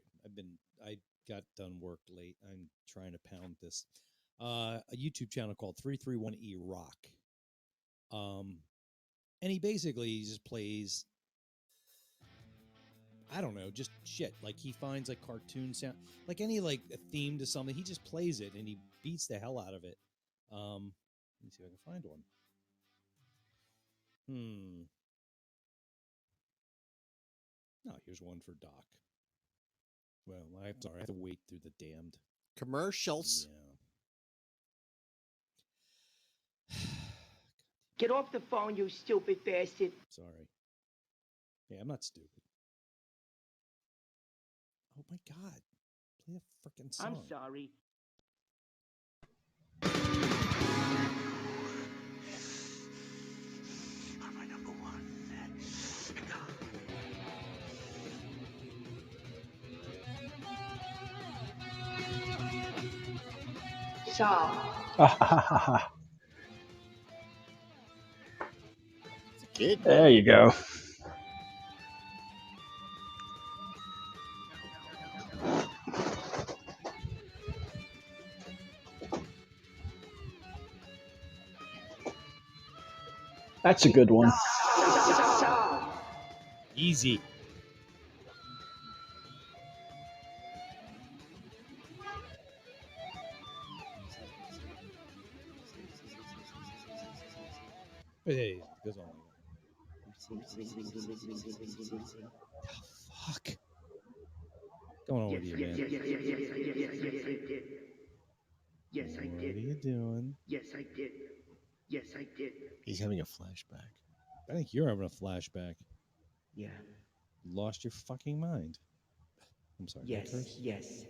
S1: I got done work late. I'm trying to pound this. A YouTube channel called 331E-Rock. And he just plays, I don't know, just shit. Like he finds like cartoon sound, like any like a theme to something. He just plays it and he beats the hell out of it. Let me see if I can find one. Oh, here's one for Doc. Well, I'm sorry, I have to wait through the damned
S2: Commercials.
S1: Yeah.
S4: Get off the phone, you stupid bastard.
S1: Sorry. Yeah, I'm not stupid. Oh my God. Play a freaking song.
S4: I'm sorry. You're my number one. So.
S2: It's a kid.
S5: There you go. That's a good one.
S1: Easy. Hey, it goes on. Oh, fuck. Going on with you, man?
S4: Yes, I
S1: What
S4: did.
S1: are you doing?
S4: Yes, I did. Yes, I did.
S2: He's having a flashback.
S1: I think you're having a flashback.
S4: Yeah.
S1: You lost your fucking mind. I'm sorry.
S4: Yes.
S1: did I curse?
S4: Yes.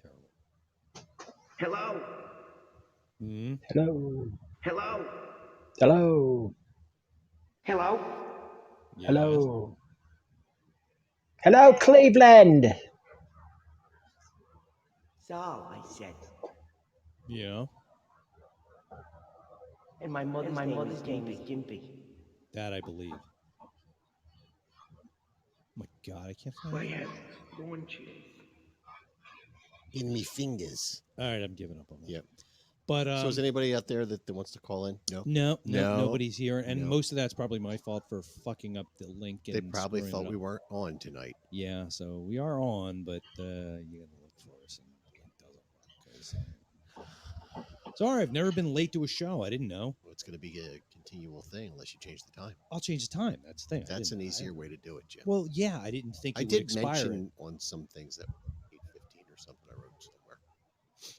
S1: Terrible.
S4: Hello.
S1: Hmm.
S5: Hello.
S4: Hello.
S5: Hello.
S4: Hello.
S1: Yes.
S5: Hello. Hello, Cleveland.
S4: So I said.
S1: Yeah.
S4: And my mother's name is Gimpy.
S1: That I believe. Oh my God, I can't
S4: I
S1: find it.
S4: have launches.
S2: In me fingers.
S1: All right, I'm giving up on that.
S2: Yep.
S1: But
S2: So is anybody out there that wants to call in? No.
S1: no,
S2: No.
S1: nobody's here, and
S2: No.
S1: most of that's probably my fault for fucking up the link. And
S2: They probably
S1: screwing
S2: thought
S1: it
S2: we
S1: up.
S2: weren't on tonight.
S1: Yeah, so we are on, but you gotta look for us, and the link doesn't work. 'Cause, sorry, I've never been late to a show. I didn't know.
S2: Well, it's going to be a continual thing unless you change the time.
S1: I'll change the time. That's the thing. I
S2: That's
S1: didn't-
S2: an easier way to do it, Jim.
S1: Well, yeah, I didn't think
S2: I
S1: it would
S2: did
S1: expire.
S2: mention on some things that 8:15 or something I wrote somewhere.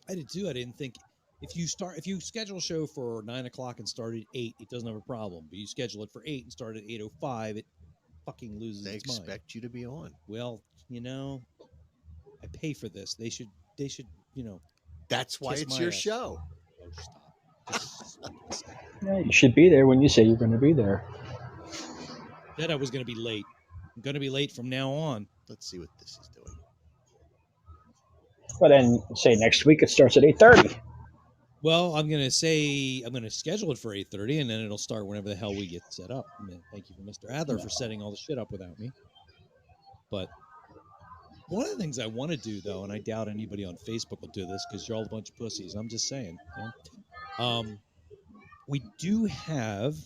S1: I did too. I didn't think if you schedule a show for 9 o'clock and start at 8, it doesn't have a problem. But you schedule it for 8 and start at 8:05, it fucking loses
S2: They
S1: its mind.
S2: expect you to be on.
S1: Well, I pay for this. They should,
S2: That's why
S1: Kiss
S2: it's
S1: my
S2: your
S1: ass.
S2: show.
S1: Oh, stop.
S5: Yeah, you should be there when you say you're going to be there.
S1: Said I was going to be late. I'm going to be late from now on.
S2: Let's see what this is doing.
S5: Well, then say next week it starts at 8:30.
S1: Well, I'm gonna schedule it for 8:30, and then it'll start whenever the hell we get set up. I mean, thank you for Mr. Adler for setting all the shit up without me. But one of the things I want to do, though, and I doubt anybody on Facebook will do this because you're all a bunch of pussies. I'm just saying. We do have.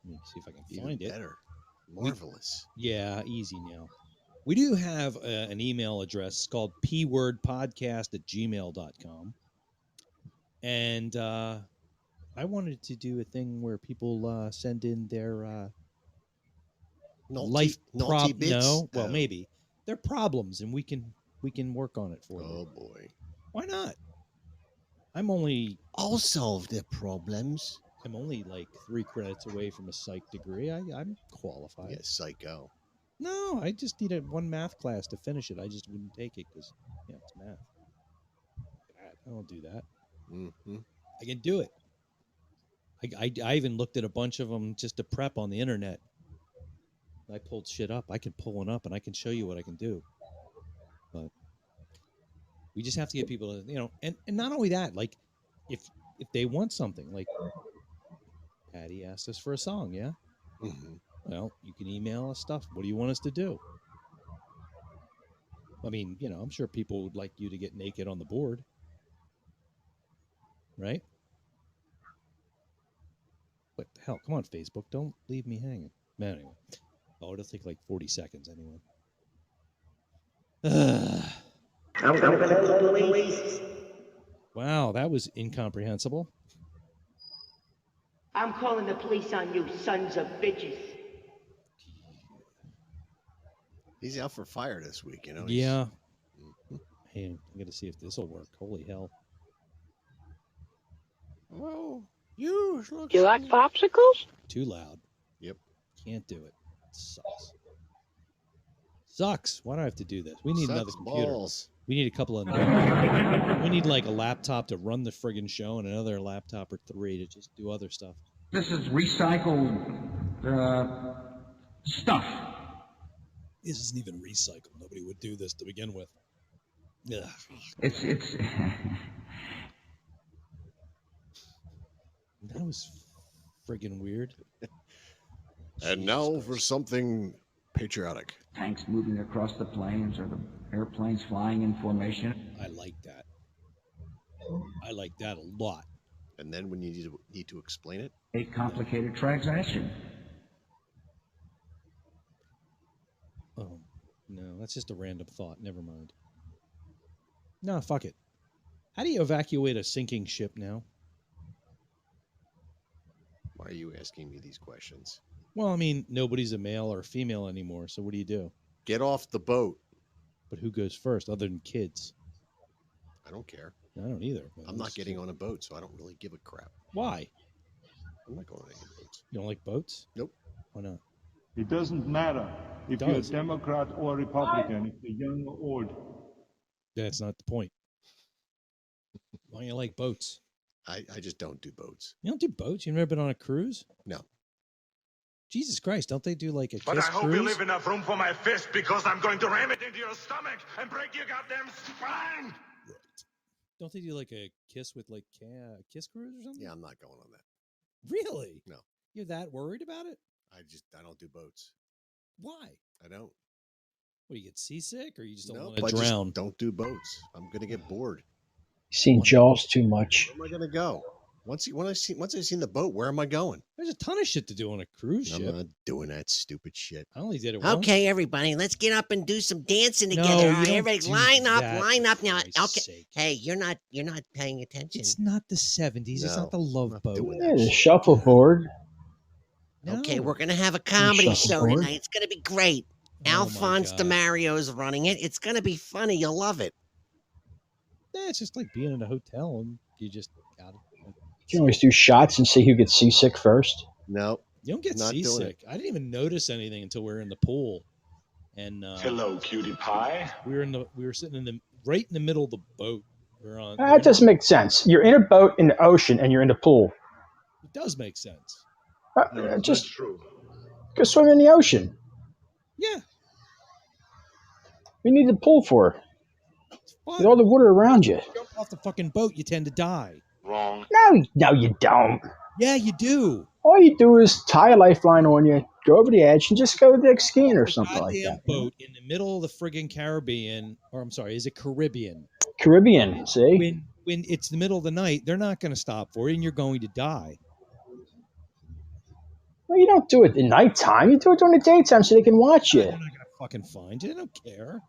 S1: Let me see if I can
S2: Even
S1: find it.
S2: better. Marvelous.
S1: Yeah, easy now. We do have an email address called pwordpodcast@gmail.com. And I wanted to do a thing where people send in their life
S2: naughty bits?
S1: No, well,
S2: Oh.
S1: maybe their problems, and we can work on it for them.
S2: Oh boy.
S1: Why not?
S2: I'll solve their problems.
S1: I'm only like 3 credits away from a psych degree. I'm qualified.
S2: Yeah, psycho.
S1: No, I just need one math class to finish it. I just wouldn't take it because it's math. I don't do that.
S2: Mm-hmm.
S1: I can do it. I even looked at a bunch of them just to prep on the internet. I pulled shit up. I can pull one up and I can show you what I can do. But we just have to get people to, and not only that, like if they want something, like Patty asked us for a song, yeah?
S2: Mm-hmm.
S1: Well, you can email us stuff. What do you want us to do? I mean, I'm sure people would like you to get naked on the board. Right? What the hell? Come on, Facebook. Don't leave me hanging. Anyway. Oh, it'll take like 40 seconds anyway. Wow, that was incomprehensible.
S4: I'm calling the police on you, sons of bitches.
S2: He's out for fire this week,
S1: Yeah. Hey, I'm going to see if this will work. Holy hell.
S2: Oh,
S7: you like popsicles?
S1: Too loud.
S2: Yep.
S1: Can't do it. Sucks. Why do I have to do this? We need another computer.
S2: Balls.
S1: We need a couple of. We need like a laptop to run the friggin' show and another laptop or 3 to just do other stuff.
S6: This is recycled stuff.
S1: This isn't even recycled. Nobody would do this to begin with. Ugh.
S6: It's
S1: That was friggin' weird.
S2: And now for something patriotic.
S6: tanks moving across the plains or the airplanes flying in formation.
S1: I like that. I like that a lot.
S2: And then when you need to explain it,
S6: A complicated transaction.
S1: Oh, no, that's just a random thought. Never mind. No, fuck it. How do you evacuate a sinking ship now?
S2: why are you asking me these questions?
S1: Well, I mean, nobody's a male or a female anymore, so what do?
S2: Get off the boat.
S1: But who goes first other than kids?
S2: I don't care.
S1: I don't either.
S2: I'm not getting on a boat, so I don't really give a crap.
S1: Why?
S2: I'm not going on any boats.
S1: You don't like boats?
S2: Nope.
S1: Why not?
S8: It doesn't matter if you're a Democrat or Republican, if you're young or old.
S1: That's not the point. Why don't you like boats?
S2: I just don't do boats.
S1: You don't do boats? You've never been on a cruise?
S2: No.
S1: Jesus Christ, don't they do like a
S9: But
S1: kiss
S9: I hope
S1: cruise?
S9: you leave enough room for my fist because I'm going to ram it into your stomach and break your goddamn spine!
S1: Don't they do like a kiss with like a kiss cruise or something?
S2: Yeah, I'm not going on that.
S1: Really?
S2: No.
S1: You're that worried about it?
S2: I don't do boats.
S1: Why?
S2: I don't.
S1: What, you get seasick or you just don't
S2: No,
S1: want to
S2: I just
S1: drown?
S2: don't do boats. I'm gonna get bored.
S5: Seen Jaws too much.
S2: Where am I gonna go? Once I've seen the boat, where am I going?
S1: There's a ton of shit to do on a cruise
S2: I'm
S1: ship.
S2: not doing that stupid shit.
S1: I only did it once.
S10: Okay, everybody, let's get up and do some dancing
S1: No,
S10: together.
S1: you
S10: All right,
S1: don't
S10: everybody,
S1: do
S10: line up
S1: that,
S10: now.
S1: for Christ's
S10: Okay,
S1: sake.
S10: hey, you're not paying attention.
S1: It's not the 70s. It's
S2: No,
S1: not the Love
S2: not
S1: Boat.
S2: doing
S5: Yeah, the shuffleboard.
S10: Okay,
S1: No.
S10: we're gonna have a comedy show
S5: Shuffleboard.
S10: tonight. It's gonna be great.
S1: Oh my
S10: Alphonse
S1: God.
S10: DeMario's running it. It's gonna be funny. You'll love it.
S1: Yeah, it's just like being in a hotel and you just got it.
S5: You can always do shots and see who gets seasick first.
S2: No.
S1: You don't get
S2: Not doing
S1: seasick. I didn't even notice anything until we were in the pool, and
S9: Hello, cutie pie.
S1: we were sitting right in the middle of the boat. We're on.
S5: That doesn't make sense. You're in a boat in the ocean and you're in the pool.
S1: It does make sense.
S5: Just
S9: true.
S5: go swim in the ocean.
S1: Yeah,
S5: We need the pool for.
S1: it's fun.
S5: With all the water around you.
S1: Jump off the fucking boat, you tend to die.
S9: Wrong.
S5: No, you don't.
S1: Yeah, you do.
S5: All you do is tie a lifeline on you, go over the edge, and just go like skiing or something like
S1: Goddamn
S5: that. You know?
S1: boat in the middle of the friggin' Caribbean, or I'm sorry, is it Caribbean?
S5: Caribbean, see?
S1: When it's the middle of the night, they're not going to stop for you, and you're going to die.
S5: Well, you don't do it at nighttime. You do it during the daytime so they can watch you.
S1: They're not going to fucking find you. They don't care.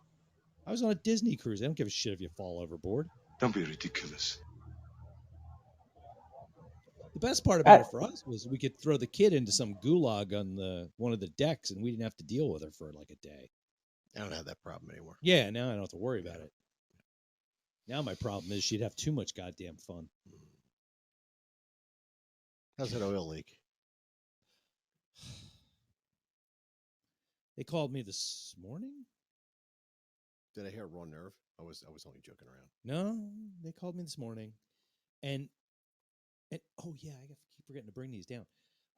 S1: I was on a Disney cruise. They don't give a shit if you fall overboard.
S9: Don't be ridiculous.
S1: The best part about it for us was we could throw the kid into some gulag on one of the decks, and we didn't have to deal with her for like a day.
S2: I don't have that problem anymore.
S1: Yeah, now I don't have to worry about it. Now my problem is she'd have too much goddamn fun.
S2: How's that oil leak?
S1: They called me this morning.
S2: Did I hear raw nerve? I was only joking around.
S1: No, they called me this morning, and oh yeah, I keep forgetting to bring these down.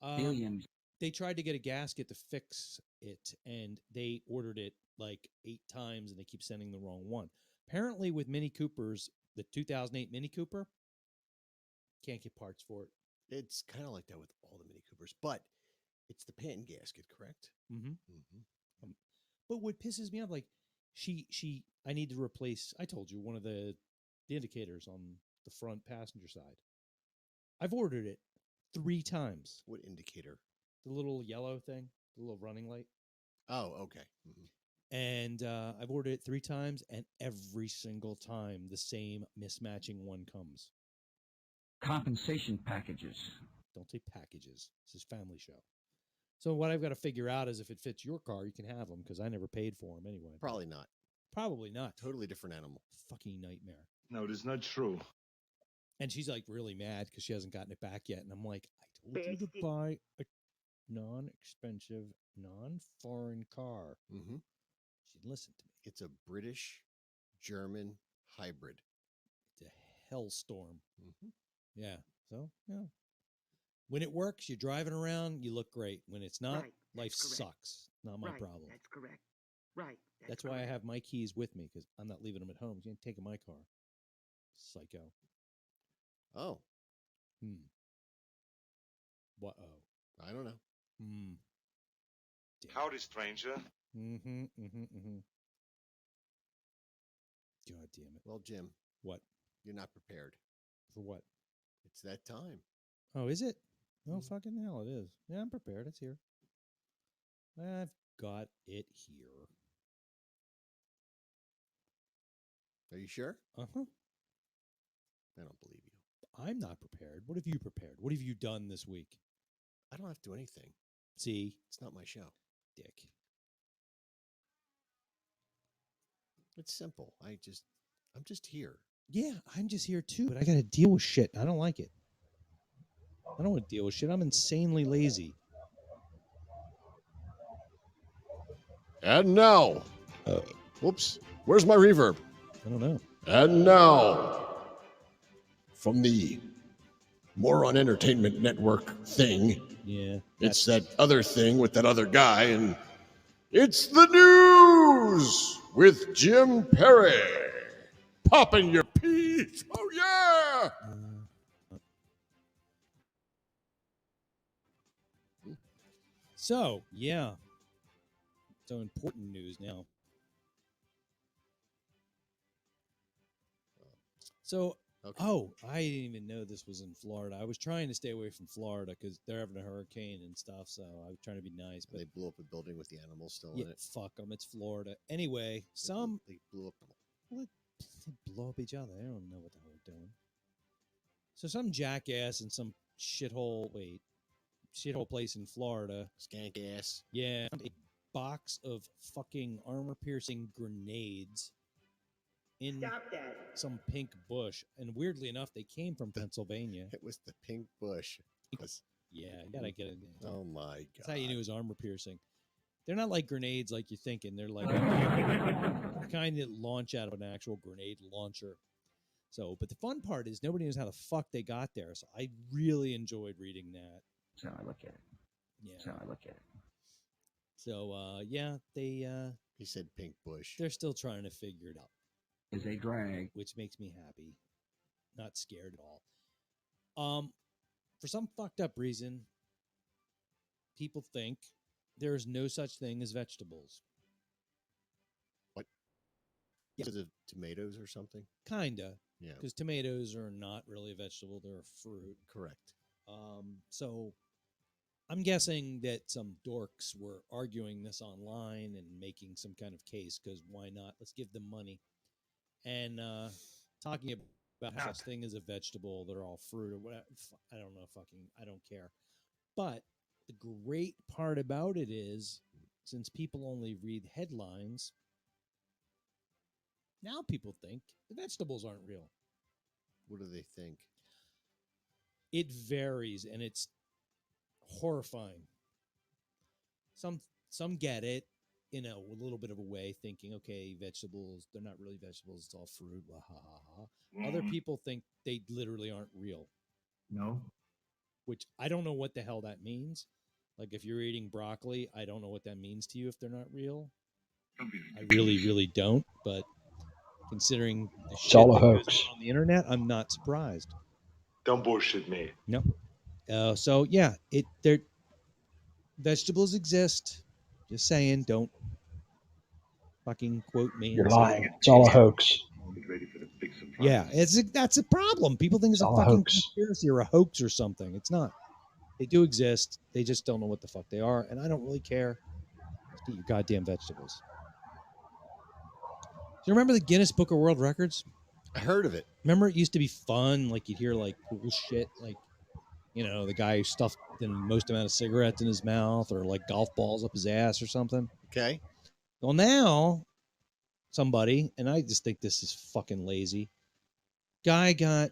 S6: Billions.
S1: They tried to get a gasket to fix it, and they ordered it like 8 times, and they keep sending the wrong one. Apparently, with Mini Coopers, the 2008 Mini Cooper, can't get parts for it.
S2: It's kind of like that with all the Mini Coopers, but it's the pan gasket, correct?
S1: Mm-hmm. But what pisses me off, like I need to replace. I told you one of the indicators on the front passenger side. I've ordered it 3 times.
S2: What indicator?
S1: The little yellow thing, the little running light.
S2: Oh, okay. Mm-hmm.
S1: And I've ordered it 3 times, and every single time the same mismatching one comes.
S6: Compensation packages.
S1: Don't say packages. This is family show. So what I've got to figure out is if it fits your car, you can have them because I never paid for them anyway.
S2: Probably not.
S1: Probably not.
S2: Totally different animal.
S1: Fucking nightmare.
S8: No, it is not true.
S1: And she's like really mad because she hasn't gotten it back yet. And I'm like, I told you to buy a non-expensive, non-foreign car.
S2: Mm-hmm.
S1: She didn't listen to me.
S2: It's a British-German hybrid.
S1: It's a hellstorm.
S2: Mm-hmm.
S1: Yeah. So, yeah. When it works, you're driving around, you look great. When it's not, life sucks. Not my problem.
S4: That's correct. Right.
S1: That's why I have my keys with me because I'm not leaving them at home. You ain't taking my car. Psycho.
S2: Oh.
S1: What? Oh.
S2: I don't know.
S9: Howdy, stranger.
S1: God damn it.
S2: Well, Jim.
S1: What?
S2: You're not prepared.
S1: For what?
S2: It's that time.
S1: Oh, is it? Oh, fucking hell, it is. Yeah, I'm prepared. It's here. I've got it here.
S2: Are you sure?
S1: Uh-huh.
S2: I don't believe you.
S1: I'm not prepared. What have you prepared? What have you done this week?
S2: I don't have to do anything.
S1: See?
S2: It's not my show.
S1: Dick.
S2: It's simple. I'm just here.
S1: Yeah, I'm just here too, but I got to deal with shit. I don't like it. I don't want to deal with shit. I'm insanely lazy.
S2: And now, whoops, where's my reverb?
S1: I don't know.
S2: And now, from the Moron Entertainment Network thing,
S1: yeah,
S2: it's that other thing with that other guy, and it's the news with Jim Perry. Popping your peas. Oh, yeah.
S1: So, yeah. So important news now. So, I didn't even know this was in Florida. I was trying to stay away from Florida because they're having a hurricane and stuff. So I was trying to be nice. But
S2: they blew up a building with the animals still
S1: yeah,
S2: in it.
S1: Fuck them. It's Florida. Anyway,
S2: They blew up.
S1: Well, they blow up each other. They don't know what the hell they're doing. So some jackass in some shithole place in Florida.
S2: Skank ass.
S1: Yeah. A box of fucking armor-piercing grenades in some pink bush. And weirdly enough, they came from Pennsylvania.
S2: It was the pink bush.
S1: Yeah, you gotta get it.
S2: Oh, my God.
S1: That's how you knew it was armor-piercing. They're not like grenades like you're thinking. They're like the kind that launch out of an actual grenade launcher. So, but the fun part is nobody knows how the fuck they got there. So I really enjoyed reading that.
S6: So I look at it.
S1: Yeah.
S6: So I look at it.
S1: So, yeah, they...
S2: He said pink bush.
S1: They're still trying to figure it out.
S6: Is a drag.
S1: Which makes me happy. Not scared at all. For some fucked up reason, people think there is no such thing as vegetables.
S2: What?
S1: Yeah.
S2: Because of tomatoes or something?
S1: Kinda.
S2: Yeah.
S1: Because tomatoes are not really a vegetable; they're a fruit.
S2: Correct.
S1: So I'm guessing that some dorks were arguing this online and making some kind of case. Because why not? Let's give them money. And talking about how such thing as a vegetable, they're all fruit or whatever. I don't know. I don't care. But the great part about it is, since people only read headlines, now people think the vegetables aren't real.
S2: What do they think?
S1: It varies, and it's horrifying. Some get it in a little bit of a way, thinking, okay, vegetables, they're not really vegetables, it's all fruit. Ha, ha, ha. Other people think they literally aren't real.
S6: No.
S1: Which I don't know what the hell that means. Like, if you're eating broccoli, I don't know what that means to you if they're not real. I really, really don't. But considering the shit
S5: all a
S1: that goes
S5: hoax.
S1: on the internet, I'm not surprised.
S9: Don't bullshit me.
S1: No. So yeah, vegetables exist. Just saying, don't fucking quote me.
S5: You're
S1: and say
S5: lying.
S1: that.
S5: It's all a hoax.
S9: Get ready for the big surprise.
S1: Yeah, that's a problem. People think it's a
S5: all a
S1: fucking
S5: hoax.
S1: conspiracy or a hoax or something. It's not. They do exist. They just don't know what the fuck they are, and I don't really care. Just eat your goddamn vegetables. Do you remember the Guinness Book of World Records?
S2: I heard of it.
S1: Remember, it used to be fun. Like, you'd hear like cool shit, like, you know, the guy who stuffed the most amount of cigarettes in his mouth, or like golf balls up his ass or something.
S2: Okay.
S1: Well, now somebody, and I just think this is fucking lazy. Guy got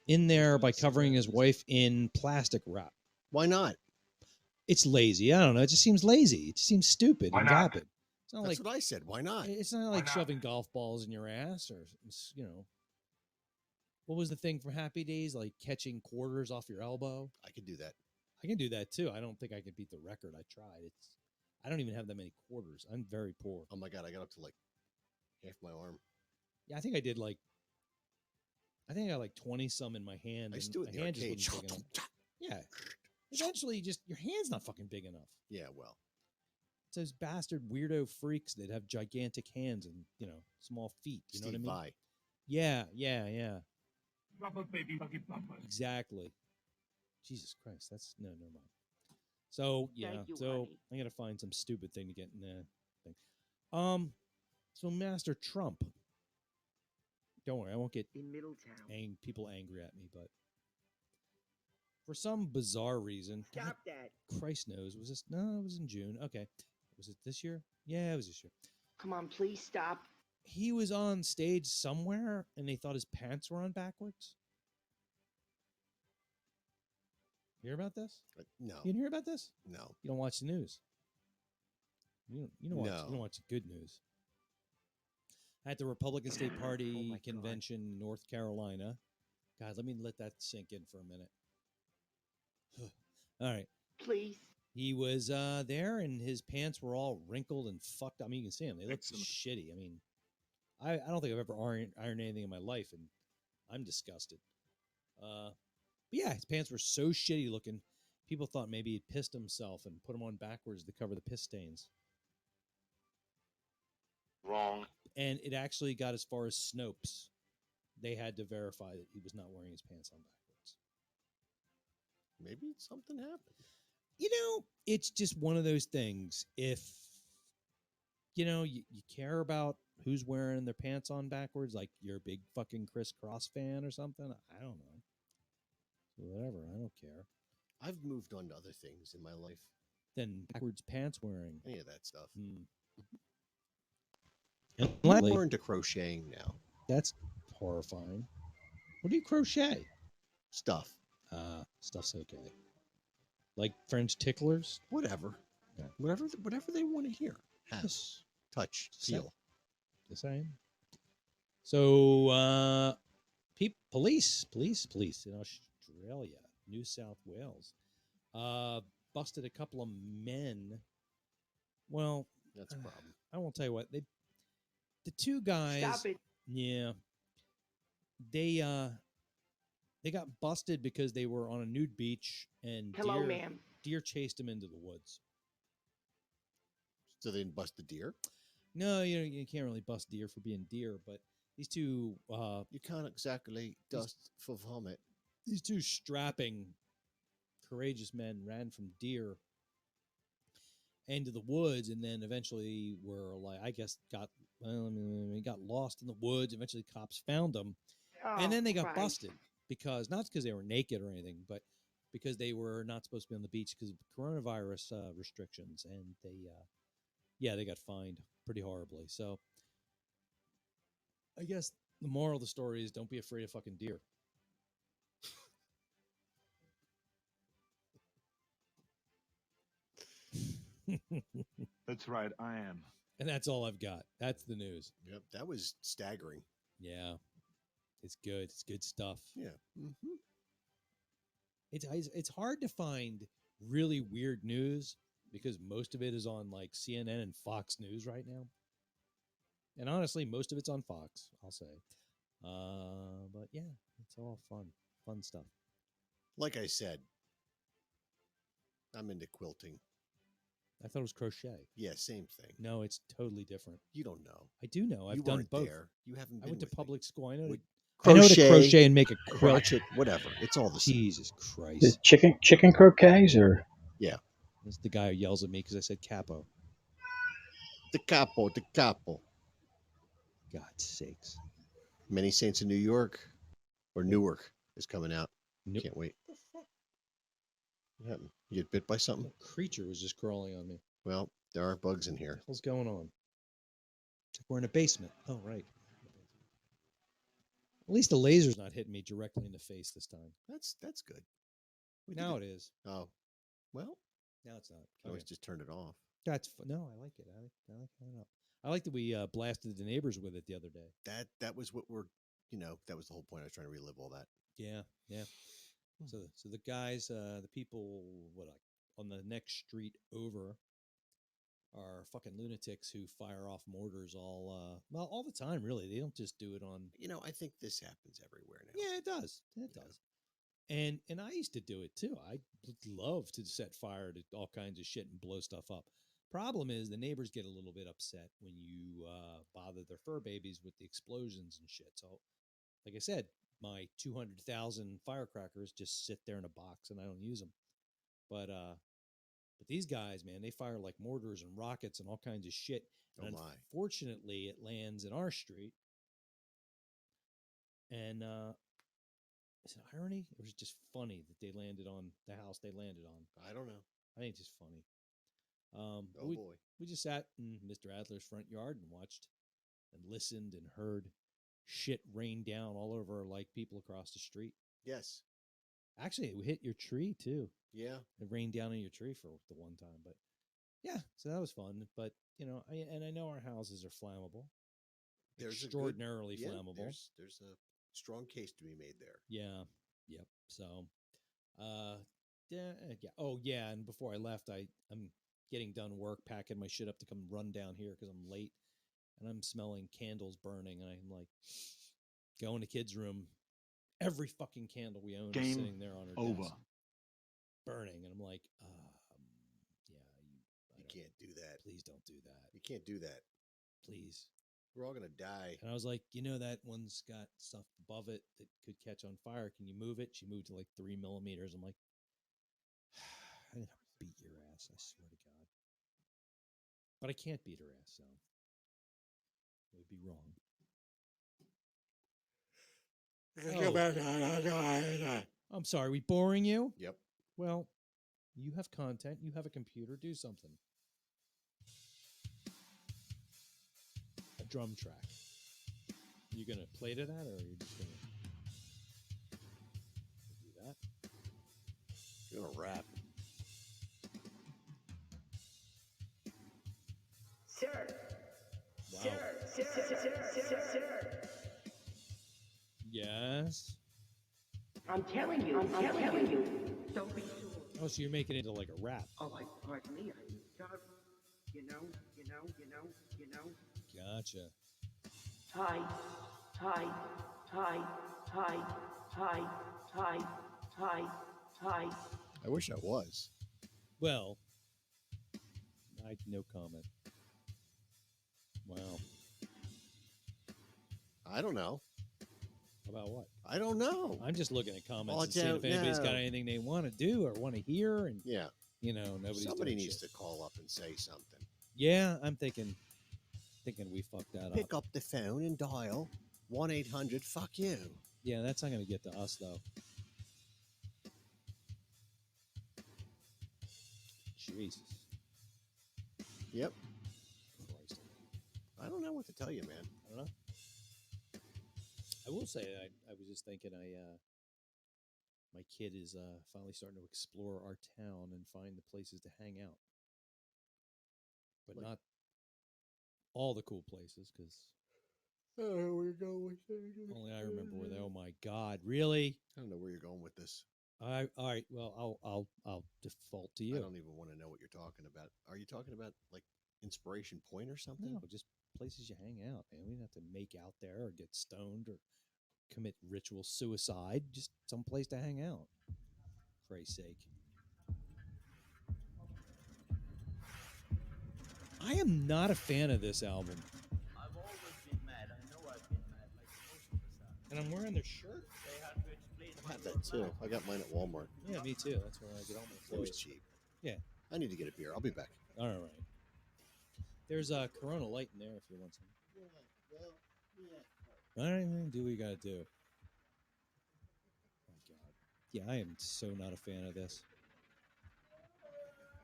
S1: in there by covering his wife in plastic wrap.
S2: Why not?
S1: It's lazy. I don't know. It just seems lazy. It just seems stupid
S9: Why
S1: and
S9: not?
S1: vapid. It's not
S2: That's
S1: like
S2: what I said. Why not?
S1: it's not like
S9: not?
S1: shoving golf balls in your ass, or, you know, what was the thing from Happy Days, like catching quarters off your elbow?
S2: I could do that.
S1: I can do that too. I don't think I could beat the record. I tried. I don't even have that many quarters. I'm very poor.
S2: Oh my God, I got up to like half my arm.
S1: Yeah, I think I got like 20 some in my hand.
S2: I used to do it in the
S1: hand just
S2: arcade.
S1: wasn't big enough. Yeah. Eventually, just your hand's not fucking big enough.
S2: Yeah, well,
S1: It's those bastard weirdo freaks that have gigantic hands and, you know, small feet. You know
S2: Steve
S1: what I mean?
S2: Vai.
S1: Yeah. Exactly. Jesus Christ. Never mind. So, yeah.
S4: Thank you,
S1: So
S4: honey.
S1: I got to find some stupid thing to get in that thing. So Master Trump. Don't worry, I won't get
S4: In Middletown.
S1: people angry at me, but for some bizarre reason,
S4: Stop that.
S1: Christ knows, was this? No, it was in June. Okay. Was it this year? Yeah, it was this year.
S4: Come on, please stop.
S1: He was on stage somewhere and they thought his pants were on backwards. You hear about this?
S2: No,
S1: You didn't hear about this?
S2: no.
S1: You don't watch the news. You don't
S2: No.
S1: watch the good news. At the Republican State Party
S4: my God.
S1: convention in North Carolina. God, let that sink in for a minute. All right.
S4: Please.
S1: He was there, and his pants were all wrinkled and fucked. I mean, you can see them; they look shitty. I mean, I don't think I've ever ironed anything in my life, and I'm disgusted. But yeah, his pants were so shitty looking. People thought maybe he'd pissed himself and put them on backwards to cover the piss stains.
S9: Wrong.
S1: And it actually got as far as Snopes. They had to verify that he was not wearing his pants on backwards.
S2: Maybe something happened.
S1: You know, it's just one of those things. If, you know, you care about who's wearing their pants on backwards, like you're a big fucking Chris Cross fan or something, I don't know. Whatever, I don't care.
S2: I've moved on to other things in my life.
S1: Then backwards pants wearing.
S2: Any of that stuff.
S1: And
S2: I'm
S1: lately,
S2: more into crocheting now.
S1: that's horrifying. What do you crochet?
S2: Stuff.
S1: Stuff's okay. Like French ticklers?
S2: Whatever.
S1: Yeah.
S2: Whatever they want to hear. Have.
S1: Yes.
S2: Touch.
S1: Just saying.
S2: Feel.
S1: The same. So, police in Australia, New South Wales, busted a couple of men. Well,
S2: That's a problem.
S1: I won't tell you what. The two guys.
S4: Stop it.
S1: Yeah. They They got busted because they were on a nude beach and
S4: Hello, ma'am.
S1: deer chased them into the woods.
S2: So they didn't bust the deer?
S1: No, you can't really bust deer for being deer, but these two
S2: You can't exactly dust for vomit.
S1: these two strapping, courageous men ran from deer into the woods, and then eventually were like, I guess, got lost in the woods. Eventually, cops found them, and then they got busted because not because they were naked or anything, but because they were not supposed to be on the beach because of coronavirus restrictions, and they got fined pretty horribly. So, I guess the moral of the story is don't be afraid of fucking deer.
S8: That's right, I am.
S1: And that's all I've got. That's the news.
S2: Yep, that was staggering.
S1: Yeah, it's good. It's good stuff.
S2: Yeah. Mm-hmm.
S1: It's hard to find really weird news because most of it is on like CNN and Fox News right now. And honestly, most of it's on Fox, I'll say. But yeah, it's all fun stuff.
S2: Like I said, I'm into quilting.
S1: I thought it was crochet.
S2: Yeah, same thing.
S1: No, it's totally different.
S2: You don't know.
S1: I do know. I've
S2: You
S1: done
S2: weren't
S1: both.
S2: there. You haven't been
S1: I went to
S2: with me.
S1: public school. I know
S2: With
S1: to crochet and make a quilt.
S2: crochet, whatever. It's all the same.
S1: Jesus
S5: The
S1: Christ.
S5: chicken croquets or
S2: Yeah.
S1: That's the guy who yells at me because I said capo.
S2: The capo, the capo.
S1: God's sakes.
S2: Many Saints in New York or Newark is coming out.
S1: Nope.
S2: Can't wait. What happened? You get bit by something?
S1: A creature was just crawling on me.
S2: Well, there are bugs in here.
S1: What's going on? It's like we're in a basement. Oh, right. At least the laser's not hitting me directly in the face this time.
S2: That's good.
S1: Now it is.
S2: Oh, well,
S1: Now it's not.
S2: I always just turn it off.
S1: That's no, I like it. I like it. I like that we blasted the neighbors with it the other day.
S2: That was what that was the whole point. I was trying to relive all that.
S1: Yeah. So the guys, the people, on the next street over, are fucking lunatics who fire off mortars all the time. Really, they don't just do it on.
S2: I think this happens everywhere now.
S1: Yeah, it does. It does. And I used to do it too. I love to set fire to all kinds of shit and blow stuff up. Problem is the neighbors get a little bit upset when you bother their fur babies with the explosions and shit. So, like I said, my 200,000 firecrackers just sit there in a box and I don't use them. But these guys, man, they fire like mortars and rockets and all kinds of shit. And
S2: Oh my.
S1: unfortunately, it lands in our street. And is it irony or is it just funny that they landed on the house they landed on?
S2: I don't know.
S1: I think it's just funny.
S2: Boy.
S1: We just sat in Mr. Adler's front yard and watched and listened and heard shit rain down all over like people across the street.
S2: Yes.
S1: Actually, it hit your tree too.
S2: Yeah.
S1: It rained down on your tree for the one time, but yeah, so that was fun. But I know our houses are flammable.
S2: There's
S1: extraordinarily flammable.
S2: There's a strong case to be made there.
S1: Yeah. Yep. So, yeah. Oh, yeah. And before I left, I'm getting done work, packing my shit up to come run down here because I'm late, and I'm smelling candles burning, and I'm like, go in the kids' room. Every fucking candle we own is sitting there on our desk, burning, and I'm like, yeah,
S2: You can't do that.
S1: please don't do that,
S2: You can't do that.
S1: please.
S2: We're all gonna die.
S1: And I was like, that one's got stuff above it that could catch on fire. Can you move it? She moved to like 3 millimeters. I'm like, I'm gonna beat your ass. I swear to God. But I can't beat her ass, so it would be wrong. I'm sorry. We boring you?
S2: Yep.
S1: Well, you have content. You have a computer. Do something. A drum track. You gonna play to that, or are you just gonna do that?
S2: You're gonna rap.
S4: Sir.
S1: Wow.
S4: Sir.
S1: Yes.
S4: I'm telling you. Don't be sure.
S1: Oh, so you're making it into like a rap.
S4: Oh, pardon me. You know.
S1: Gotcha.
S4: Hi, hi, hi.
S2: I wish I was.
S1: Well, no comment. Wow.
S2: I don't know.
S1: About what?
S2: I don't know.
S1: I'm just looking at comments
S2: Oh,
S1: and seeing if
S2: don't
S1: anybody's got
S2: know.
S1: anything they want to do or want to hear, and
S2: Yeah.
S1: nobody's
S2: Somebody
S1: doing
S2: needs
S1: shit.
S2: to call up and say something.
S1: Yeah, I'm thinking we fucked that
S2: Pick
S1: up.
S2: up the phone and dial 1-800-FUCK-YOU.
S1: Yeah, that's not going to get to us though. Jesus.
S2: Yep.
S1: Christ.
S2: I don't know what to tell you, man.
S1: I don't know. I will say I was just thinking my kid is finally starting to explore our town and find the places to hang out, but not all the cool places because
S2: where you going with this?
S1: only I remember where they. Oh my God, really?
S2: I don't know where you're going with this.
S1: All right. Well, I'll default to you.
S2: I don't even want to know what you're talking about. Are you talking about like Inspiration Point or something?
S1: No, just places you hang out, man. We don't have to make out there or get stoned or commit ritual suicide. Just some place to hang out. For Christ's sake. I am not a fan of this album.
S11: I've always been mad. I know I've been mad, like most of us have.
S1: And I'm wearing their shirt.
S11: They had to explain
S2: I had that too. I got mine at Walmart.
S1: Yeah, me too. That's where I get all my
S2: It was
S1: clothes.
S2: cheap.
S1: Yeah.
S2: I need to get a beer. I'll be back.
S1: All right. There's a Corona Light in there if you want some. All right, do what you got to do. Oh, God. Yeah, I am so not a fan of this.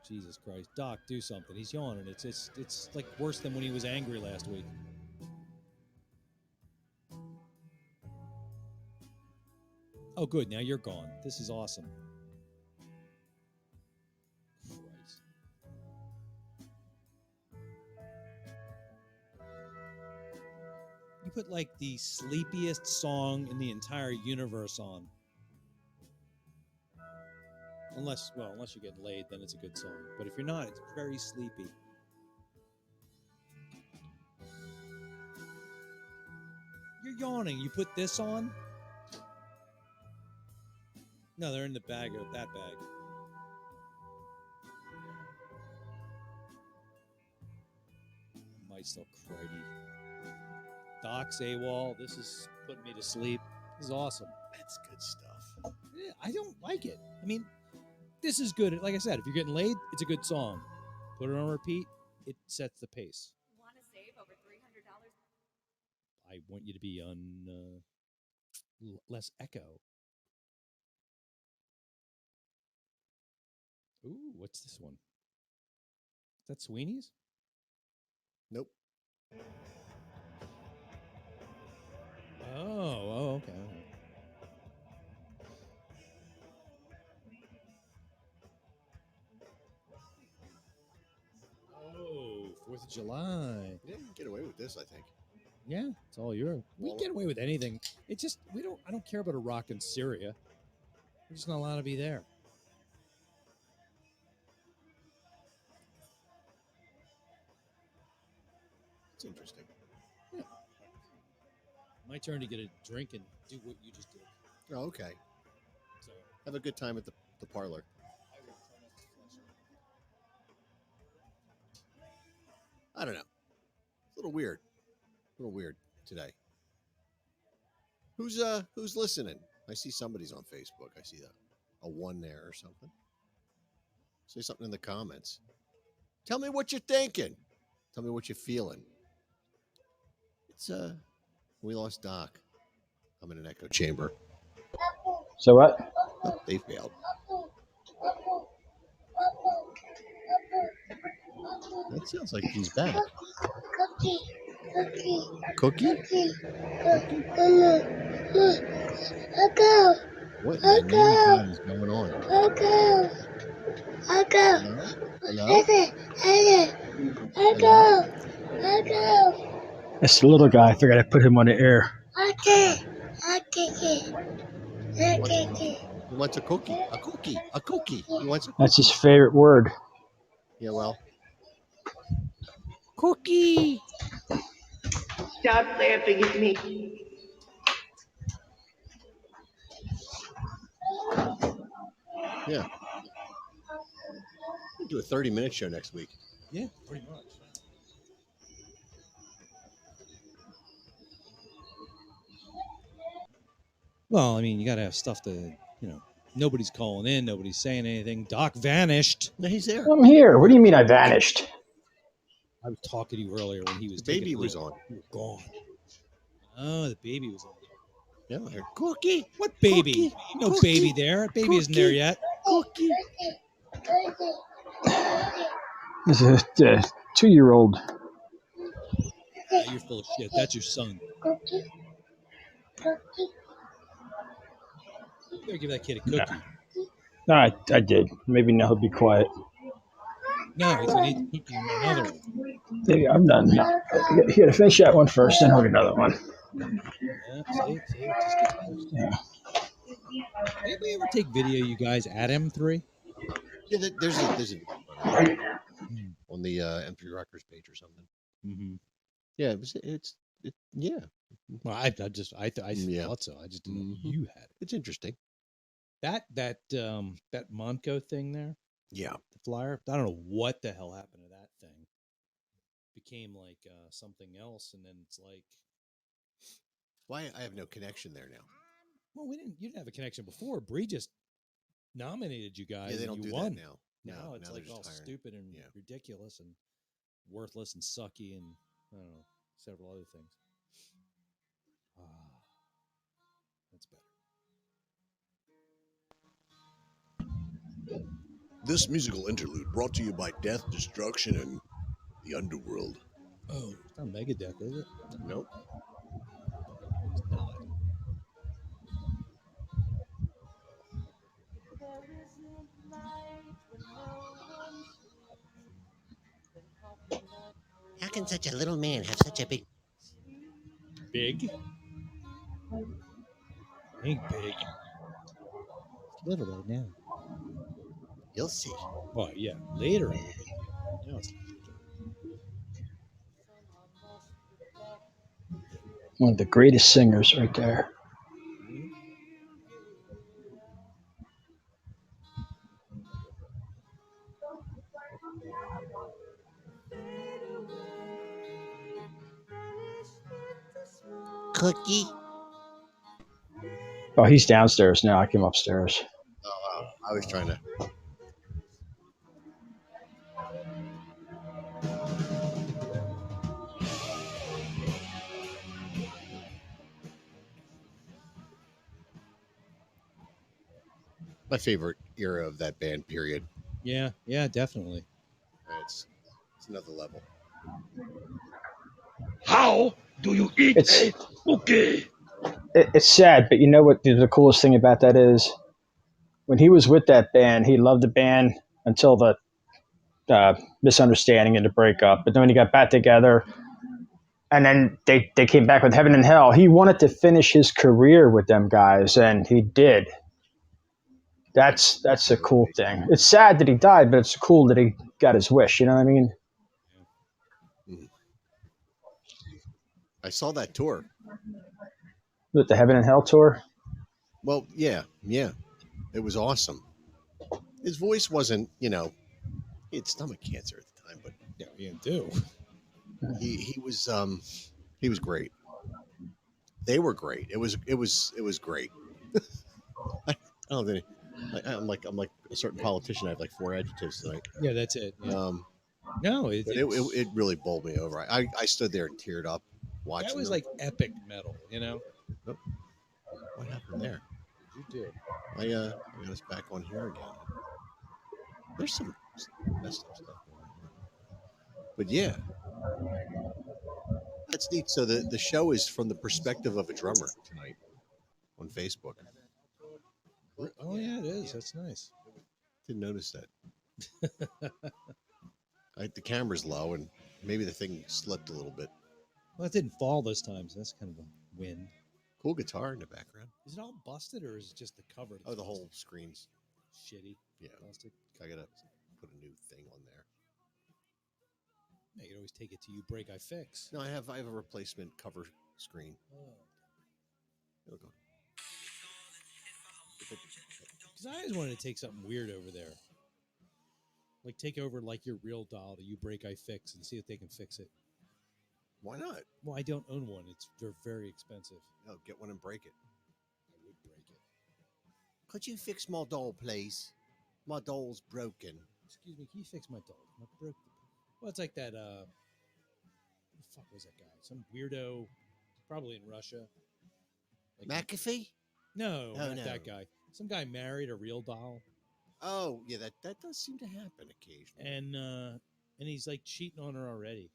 S1: Jesus Christ. Doc, do something. He's yawning. It's like worse than when he was angry last week. Oh, good. Now you're gone. This is awesome. Christ. You put like the sleepiest song in the entire universe on. Unless you're getting laid, then it's a good song. But if you're not, it's very sleepy. You're yawning. You put this on? No, they're in the bag of that bag. Might still cruddy. Doc's AWOL. This is putting me to sleep. This is awesome.
S2: That's good stuff.
S1: Yeah, I don't like it. I mean, this is good. Like I said, if you're getting laid, it's a good song. Put it on repeat. It sets the pace.
S12: Want to save over $300?
S1: I want you to be on less echo. Ooh, what's this one? Is that Sweeney's?
S2: Nope.
S1: Oh, okay. Oh, 4th of July.
S2: You didn't get away with this, I think.
S1: Yeah, it's all yours. We get away with anything. It just I don't care about Iraq and Syria. We're just not allowed to be there.
S2: It's interesting.
S1: Yeah. My turn to get a drink and do what you just did.
S2: Oh, okay.
S1: So
S2: have a good time at the parlor. I don't know. It's a little weird. A little weird today. Who's listening? I see somebody's on Facebook. I see a one there or something. Say something in the comments. Tell me what you're thinking. Tell me what you're feeling. It's we lost Doc. I'm in an echo chamber.
S5: So what?
S2: Oh, they failed. That sounds like he's back. Cookie? What in the name of God is going on? Hello?
S5: That's the little guy. I figured I'd put him on the air.
S2: He wants a cookie. A cookie. A cookie. He wants a cookie.
S5: That's his favorite word.
S2: Yeah, well.
S1: Cookie.
S4: Stop laughing at me.
S2: Yeah. We'll do a 30-minute show next week.
S1: Yeah, pretty much. Well, I mean, you got to have stuff to, nobody's calling in, nobody's saying anything. Doc vanished.
S2: No, he's there.
S5: I'm here. What do you mean I vanished?
S1: I was talking to you earlier when he was.
S2: The baby
S1: taking a
S2: was
S1: leak.
S2: on.
S1: You were gone. Oh, the baby was on.
S2: Yeah, I heard Cookie.
S1: What baby?
S2: Cookie,
S1: No
S2: Cookie,
S1: baby there. Baby isn't there
S2: Cookie.
S1: yet.
S2: Cookie.
S5: This is a 2-year-old.
S1: You're full of shit. That's your son. You better give that kid a cookie.
S5: No, I did. Maybe now he'll be quiet.
S1: No, he's gonna eat the cookie and want another one.
S5: Maybe I'm done. No. You got to finish that one first, then I'll get another one.
S1: Yeah, see, it just gets worse.
S5: Yeah.
S1: Anybody ever take video, you guys, at M3?
S2: Yeah, there's a on the M3 Records page or something.
S1: Mm-hmm.
S2: Yeah, yeah.
S1: Well, I thought so. I just didn't know you had it.
S2: It's interesting.
S1: That Monco thing there.
S2: Yeah.
S1: The flyer. I don't know what the hell happened to that thing. Became like something else, and then it's like.
S2: Why I have no connection there now.
S1: Well, you didn't have a connection before. Bree just nominated you guys.
S2: Yeah, they
S1: and
S2: don't
S1: you
S2: do
S1: won.
S2: that now.
S1: Now it's
S2: now
S1: like
S2: they're
S1: all
S2: just hiring.
S1: stupid and ridiculous and worthless and sucky and I don't know, several other things. That's better.
S13: This musical interlude brought to you by Death, Destruction, and the Underworld.
S1: Oh, it's not Megadeth, is it?
S2: Nope.
S1: It's not.
S10: How can such a little man have such a big...
S1: Big? Ain't big. It's little right now.
S2: You'll see.
S1: Well, yeah, later. Now it's
S5: One of the greatest singers right there.
S10: Cookie?
S5: Oh, he's downstairs now. I came upstairs.
S2: Oh, I was trying to. My favorite era of that band, period.
S1: Yeah, definitely.
S2: It's another level.
S9: How do you eat a cookie?
S5: It's sad, but you know what the coolest thing about that is? When he was with that band, he loved the band until the misunderstanding and the breakup. But then when he got back together, and then they came back with Heaven and Hell, he wanted to finish his career with them guys, and he did. That's a cool thing. It's sad that he died, but it's cool that he got his wish. You know what I mean?
S2: I saw that tour.
S5: With the Heaven and Hell tour?
S2: Well, yeah. It was awesome. His voice wasn't, he had stomach cancer at the time, but
S1: yeah, you do.
S2: He was great. They were great. It was great. I don't think I'm like a certain politician. I have like 4 adjectives tonight.
S1: Yeah, that's it. Yeah. No,
S2: it really bowled me over. I stood there and teared up watching.
S1: That was
S2: them.
S1: like epic metal,
S2: Nope. What happened there?
S1: You did.
S2: I got us back on here again. There's some messed up stuff going on here. But yeah, that's neat. So the show is from the perspective of a drummer tonight on Facebook.
S1: Oh yeah, it is. That's nice.
S2: Didn't notice that. The camera's low, and maybe the thing slipped a little bit.
S1: Well, it didn't fall this time, so that's kind of a win.
S2: Cool guitar in the background.
S1: Is it all busted, or is it just the cover?
S2: Oh, the whole screen's
S1: shitty.
S2: Yeah,
S1: busted.
S2: I gotta put a new thing on there.
S1: You can always take it to You Break, I Fix.
S2: No, I have a replacement cover screen.
S1: Oh.
S2: It'll go.
S1: Because I always wanted to take something weird over there. Like take over like your real doll that you break, I fix, and see if they can fix it.
S2: Why not?
S1: Well, I don't own one. They're very expensive.
S2: No, get one and break it.
S1: I would break it.
S2: Could you fix my doll, please? My doll's broken.
S1: Excuse me, can you fix my doll? I broke the... Well, it's like that, who the fuck was that guy? Some weirdo, probably in Russia. Like,
S2: McAfee?
S1: No,
S2: Oh,
S1: not
S2: no.
S1: that guy. Some guy married a real doll.
S2: Oh, yeah, that does seem to happen occasionally.
S1: And he's like cheating on her already.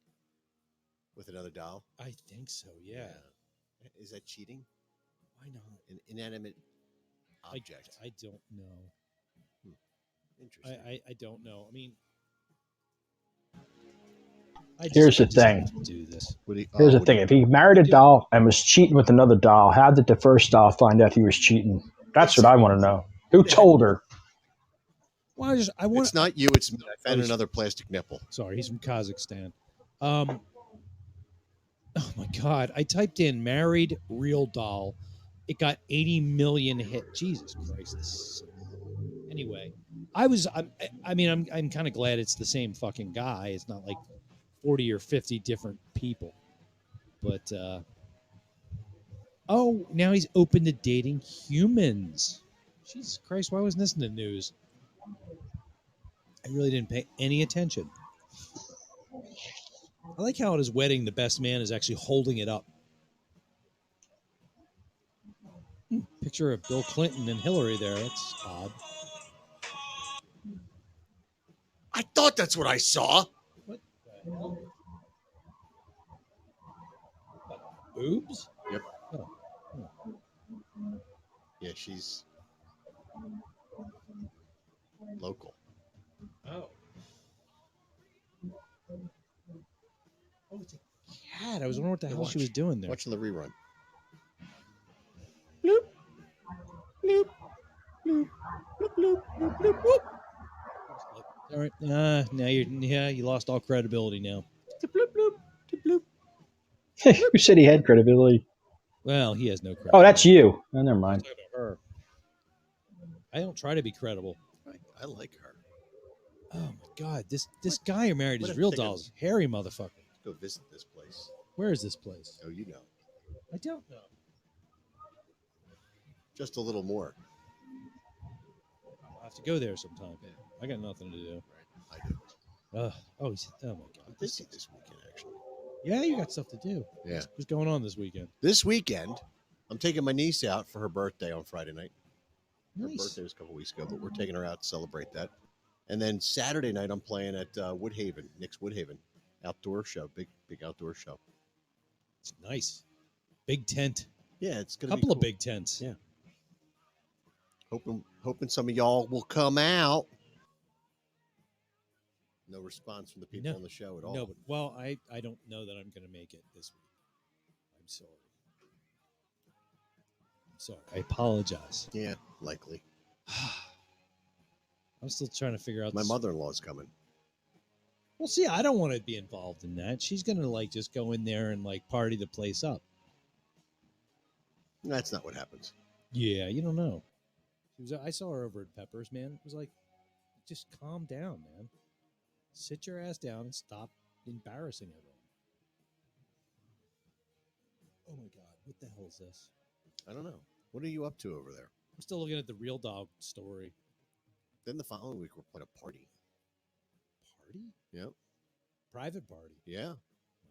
S2: With another doll?
S1: I think so, yeah.
S2: Is that cheating?
S1: Why not?
S2: An inanimate object.
S1: I don't know.
S2: Interesting.
S1: I don't know. I mean,
S5: Here's the thing.
S1: have to do this.
S5: Here's the thing. If he married a doll and was cheating with another doll, how did the first doll find out he was cheating? That's what I want to know. Who told her?
S1: Well,
S2: It's not you. It's me. I found another plastic nipple.
S1: Sorry, he's from Kazakhstan. Oh my God! I typed in "married real doll." It got 80 million hit. Jesus Christ! Anyway, I'm kind of glad it's the same fucking guy. It's not like 40 or 50 different people. But now he's open to dating humans. Jesus Christ! Why wasn't this in the news? I really didn't pay any attention. I like how at his wedding, the best man is actually holding it up. Picture of Bill Clinton and Hillary there. That's odd.
S2: I thought that's what I saw.
S1: What the hell? Boobs?
S2: Yep.
S1: Oh.
S2: Yeah, she's local.
S1: Oh. Oh, it's a cat. I was wondering what the hell she was doing there.
S2: Watching the rerun.
S1: Bloop. Bloop. Bloop. Bloop. Bloop. Bloop. Bloop. Bloop. All right. Now you lost all credibility now. Bloop. Bloop. Bloop. Bloop.
S5: Who said he had credibility?
S1: Well, he has no credibility.
S5: Oh, that's you. Oh, never mind.
S1: I'm talking about her. I don't try to be credible.
S2: I like her.
S1: Oh my God! This guy who married
S2: What
S1: his
S2: a
S1: real
S2: thing of-
S1: dolls, hairy motherfucker.
S2: Let's go visit this place.
S1: Where is this place?
S2: Oh, you know.
S1: I don't know.
S2: Just a little more.
S1: I'll have to go there sometime. I got nothing to do.
S2: Right. I do.
S1: Oh my God!
S2: I'm busy this weekend, actually.
S1: Yeah, you got stuff to do.
S2: Yeah.
S1: What's going on this weekend?
S2: This weekend, I'm taking my niece out for her birthday on Friday night. Her
S1: Nice.
S2: birthday was a couple weeks ago, but we're taking her out to celebrate that. And then Saturday night, I'm playing at Woodhaven, Nick's Woodhaven, outdoor show, big outdoor show.
S1: It's nice. Big tent.
S2: Yeah, it's gonna
S1: Couple
S2: be
S1: of big tents.
S2: Yeah. Hoping some of y'all will come out. No response from the people on the show at all.
S1: No, but well, I don't know that I'm going to make it this week. I'm sorry. I apologize.
S2: Yeah, likely.
S1: I'm still trying to figure out.
S2: My mother-in-law's coming.
S1: Well, see, I don't want to be involved in that. She's going to like just go in there and like party the place up.
S2: That's not what happens.
S1: Yeah, you don't know. I saw her over at Peppers, man. It was like, just calm down, man. Sit your ass down and stop embarrassing everyone. Oh my God, what the hell is this?
S2: I don't know. What are you up to over there?
S1: I'm still looking at the real dog story.
S2: Then the following week, we're playing a party.
S1: Party?
S2: Yep.
S1: Private party.
S2: Yeah.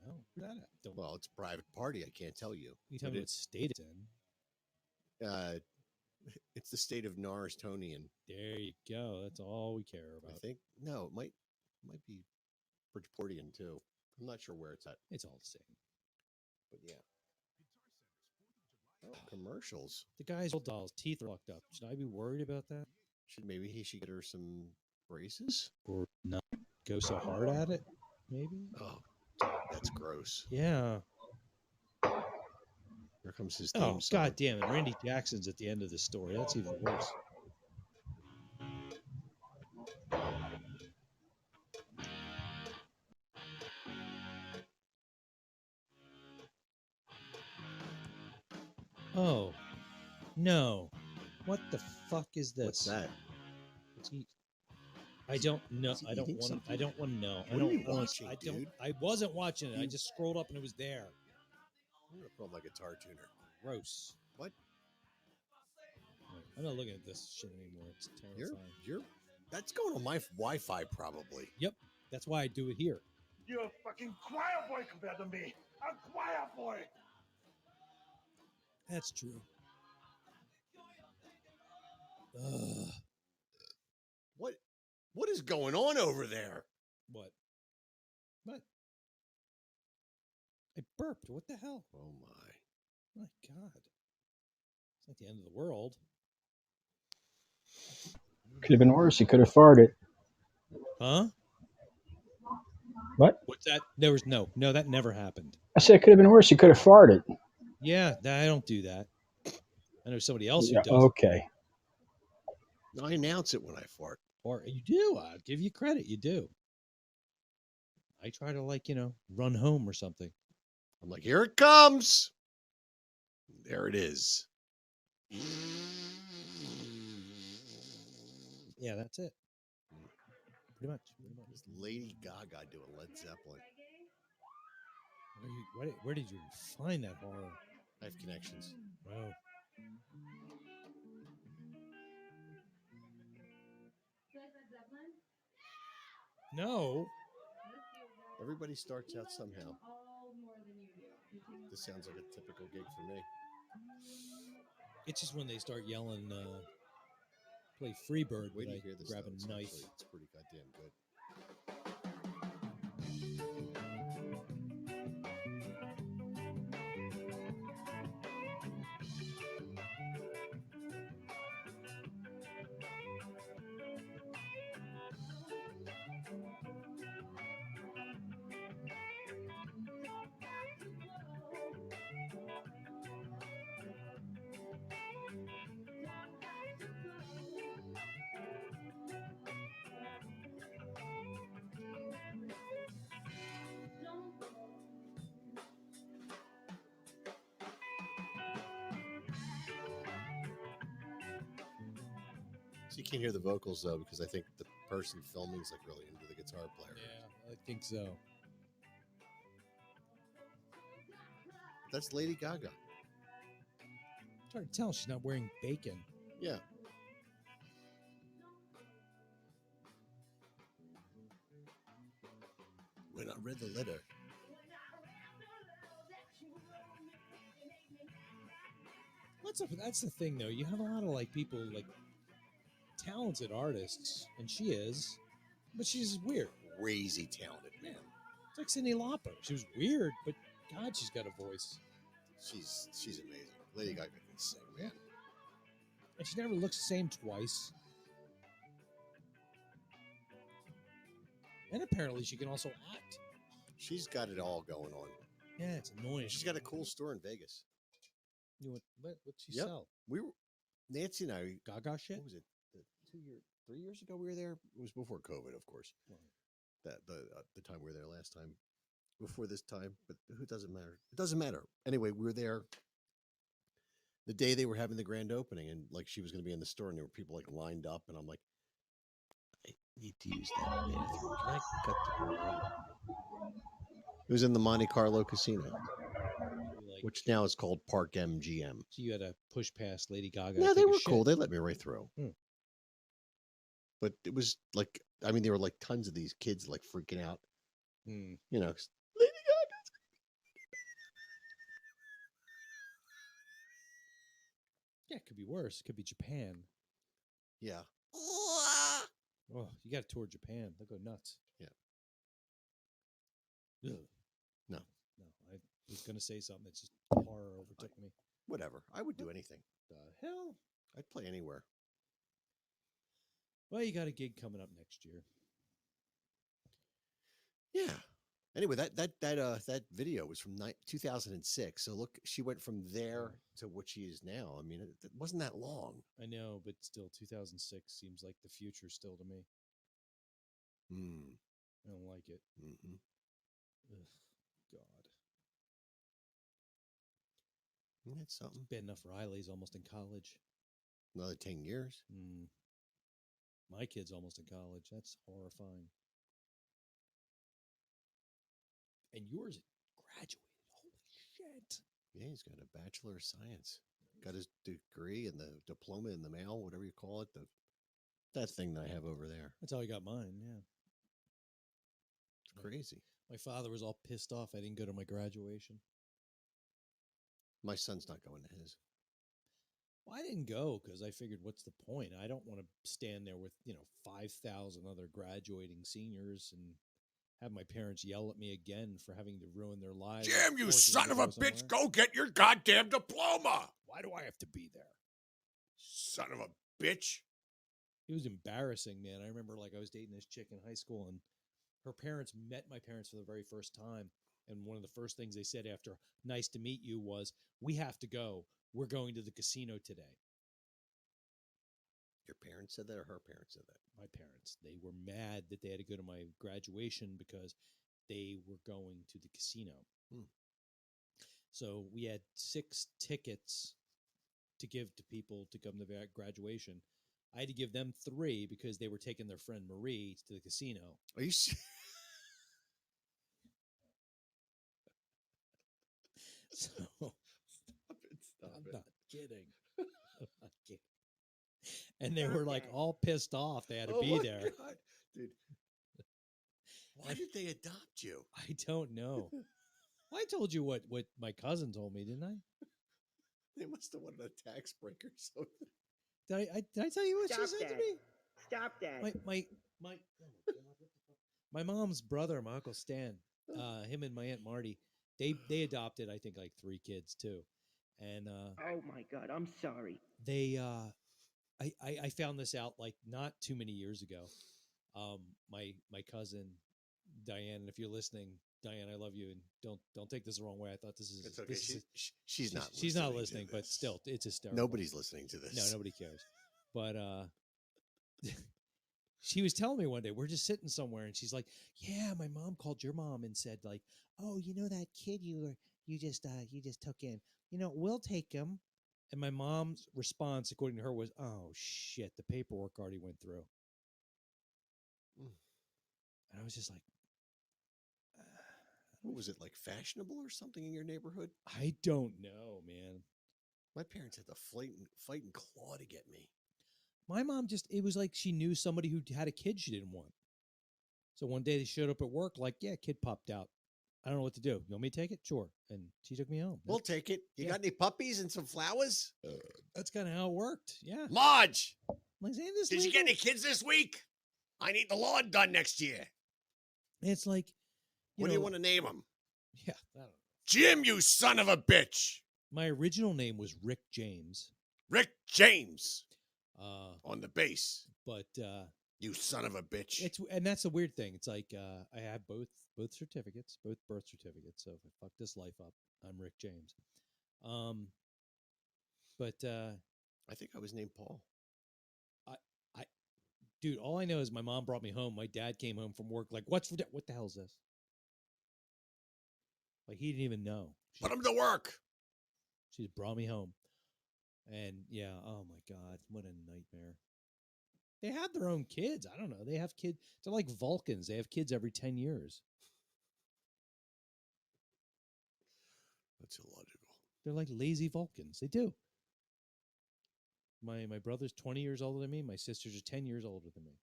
S1: Well, where's that at? Don't
S2: Well, it's a private party. I can't tell you.
S1: you tell
S2: But
S1: me what state it's in.
S2: It's the state of Norristonian.
S1: There you go. That's all we care
S2: I
S1: about.
S2: think. No, it might be Bridgeportian too. I'm not sure where it's at,
S1: It's all the same.
S2: but yeah. Oh, commercials.
S1: The guy's real doll's teeth are fucked up. Should I be worried about that?
S2: Maybe he should get her some braces?
S1: Or not go so hard at it? Maybe?
S2: Oh, that's gross.
S1: Yeah.
S2: Here comes his theme
S1: Oh,
S2: song.
S1: God damn it. Randy Jackson's at the end of the story. That's even worse. Oh, no. What the fuck is this?
S2: What's that?
S1: What's he? I don't know.
S2: Is he
S1: I don't
S2: eating
S1: want.
S2: something?
S1: I don't want to know.
S2: What
S1: I
S2: are
S1: don't.
S2: you
S1: I don't-
S2: watching,
S1: I don't.
S2: dude?
S1: I wasn't watching it. I just scrolled up and it was there.
S2: I'm gonna put on my guitar tuner.
S1: Gross.
S2: What?
S1: I'm not looking at this shit anymore. It's terrifying.
S2: You're that's going on my Wi-Fi probably.
S1: Yep. That's why I do it here.
S9: You're a fucking choir boy compared to me. A choir boy.
S1: That's true. Ugh.
S2: What is going on over there?
S1: What? What? I burped. What the hell?
S2: Oh my.
S1: My God. It's not the end of the world.
S5: Could have been worse. He could have farted.
S1: Huh?
S5: What?
S1: What's that? There was no. That never happened.
S5: I said it could have been worse. He could have farted.
S1: Yeah, I don't do that. I know somebody else who
S5: Yeah,
S1: does.
S5: okay.
S2: I announce it when I fart.
S1: Or you do. I'll give you credit. You do. I try to run home or something.
S2: I'm like, here it comes. There it is.
S1: Yeah, that's it. Pretty much.
S2: It's Lady Gaga doing Led Zeppelin.
S1: Where did you find that horror?
S2: I have connections.
S1: Wow. No.
S2: Everybody starts out somehow. This sounds like a typical gig for me.
S1: It's just when they start yelling, play Freebird,
S2: Wait
S1: that
S2: till
S1: I
S2: you hear this.
S1: grab
S2: though.
S1: a knife.
S2: It's pretty goddamn good. So you can't hear the vocals though, because I think the person filming is like really into the guitar player.
S1: Yeah, I think so.
S2: That's Lady Gaga.
S1: It's hard to tell. She's not wearing bacon.
S2: Yeah. When I read the letter.
S1: That's the thing, though. You have a lot of people talented artists, and she is, but she's weird.
S2: Crazy talented, man.
S1: It's like Cyndi Lauper. She was weird, but God, she's got a voice.
S2: She's amazing. Lady Gaga can sing, man.
S1: And she never looks the same twice. And apparently she can also act.
S2: She's got it all going on.
S1: Yeah, it's annoying.
S2: She's got a cool store in Vegas.
S1: What'd she
S2: Yep.
S1: sell?
S2: We were Nancy and I.
S1: Gaga shit?
S2: What was it? 3 years ago we were there. It was before COVID, of course. That the time we were there last time, before this time, but who doesn't matter? It doesn't matter. Anyway, we were there the day they were having the grand opening, and she was going to be in the store, and there were people lined up, and I'm like, I need to use that bathroom. Can I cut the door? It was in the Monte Carlo Casino, which now is called Park MGM.
S1: So you had to push past Lady Gaga.
S2: Yeah,
S1: to
S2: they
S1: take a
S2: were
S1: shit.
S2: cool. They let me right through.
S1: Hmm.
S2: But it was there were tons of these kids freaking out.
S1: Hmm.
S2: You know, Lady Gaga's.
S1: Yeah, it could be worse. It could be Japan.
S2: Yeah.
S1: Oh, you got to tour Japan. They'll go nuts.
S2: Yeah.
S1: Ugh.
S2: No.
S1: I was going to say something. It's just horror overtook me.
S2: Whatever. I would do anything.
S1: The hell?
S2: I'd play anywhere.
S1: Well, you got a gig coming up next year.
S2: Yeah. Anyway, that video was from 2006. So look, she went from there to what she is now. I mean, it wasn't that long.
S1: I know, but still, 2006 seems like the future still to me. I don't like it.
S2: Mm-hmm.
S1: Ugh, God.
S2: That's something.
S1: Bad enough Riley's almost in college.
S2: Another 10 years.
S1: My kid's almost in college. That's horrifying. And yours graduated. Holy shit.
S2: Yeah, he's got a Bachelor of Science. Got his degree and the diploma in the mail, whatever you call it. That thing that I have over there.
S1: That's how I got mine, yeah.
S2: It's crazy.
S1: My father was all pissed off I didn't go to my graduation.
S2: My son's not going to his.
S1: Well, I didn't go because I figured, what's the point? I don't want to stand there with, 5,000 other graduating seniors and have my parents yell at me again for having to ruin their lives.
S13: Jim, you
S1: forcing
S13: son
S1: them
S13: of
S1: to
S13: a
S1: go
S13: bitch,
S1: somewhere.
S13: go get your goddamn diploma.
S1: Why do I have to be there?
S13: Son of a bitch.
S1: It was embarrassing, man. I remember I was dating this chick in high school and her parents met my parents for the very first time. And one of the first things they said after "nice to meet you" was, "We have to go. We're going to the casino today."
S2: Your parents said that, or her parents said that?
S1: My parents. They were mad that they had to go to my graduation because they were going to the casino. So we had 6 tickets to give to people to come to the graduation. I had to give them 3 because they were taking their friend Marie to the casino.
S2: Are you
S1: So I'm not kidding. I'm not kidding. And they were all pissed off. They had to be there.
S2: God. Dude. Why did they adopt you?
S1: I don't know. Well, I told you what my cousin told me, didn't I?
S2: They must have wanted a tax break or something.
S1: Did I tell you what
S4: Stop
S1: she said
S4: that.
S1: to me?
S4: Stop that.
S1: My mom's brother, my Uncle Stan, him and my Aunt Marty, they adopted, I think, 3 kids too. And
S4: Oh my God, I'm sorry.
S1: they I found this out not too many years ago. My cousin Diane, and if you're listening, Diane, I love you, and don't take this the wrong way. I thought this is
S2: It's okay.
S1: this is-
S2: She's not.
S1: she's not
S2: to
S1: listening, but
S2: this.
S1: still, it's hysterical.
S2: Nobody's listening to this.
S1: No, nobody cares. But she was telling me one day, we're just sitting somewhere, and she's like, "Yeah, my mom called your mom and said oh, that kid you just took in. We'll take him." And my mom's response, according to her, was, "Oh shit, the paperwork already went through." And I was just like,
S2: What was it, fashionable or something in your neighborhood?
S1: I don't know, man.
S2: My parents had to fight and claw to get me.
S1: My mom it was like she knew somebody who had a kid she didn't want. So one day they showed up at work yeah, kid popped out. I don't know what to do. You want me to take it? Sure. And she took me home.
S2: We'll take it. You
S1: Yeah.
S2: got any puppies and some flowers?
S1: That's kind of how it worked. Yeah.
S13: Marge,
S1: Like, ain't this
S13: did you
S1: legal?
S13: get any kids this week? I need the lawn done next year.
S1: It's like,
S2: What do you want to name them?
S1: Yeah, I don't know.
S13: Jim, you son of a bitch.
S1: My original name was Rick James.
S13: Rick James
S1: On
S13: the bass.
S1: But
S13: you son of a bitch.
S1: and that's the weird thing. It's like I have both certificates, both birth certificates. So if I fuck this life up, I'm Rick James. But
S2: I think I was named Paul.
S1: Dude, all I know is my mom brought me home. My dad came home from work what the hell is this? He didn't even know.
S13: Put him to work.
S1: She just brought me home. And yeah, oh my God, what a nightmare. They have their own kids. I don't know. They have kids. They're like Vulcans. They have kids every 10 years.
S2: That's illogical.
S1: They're like lazy Vulcans. They do. My brother's 20 years older than me. My sisters are 10 years older than me.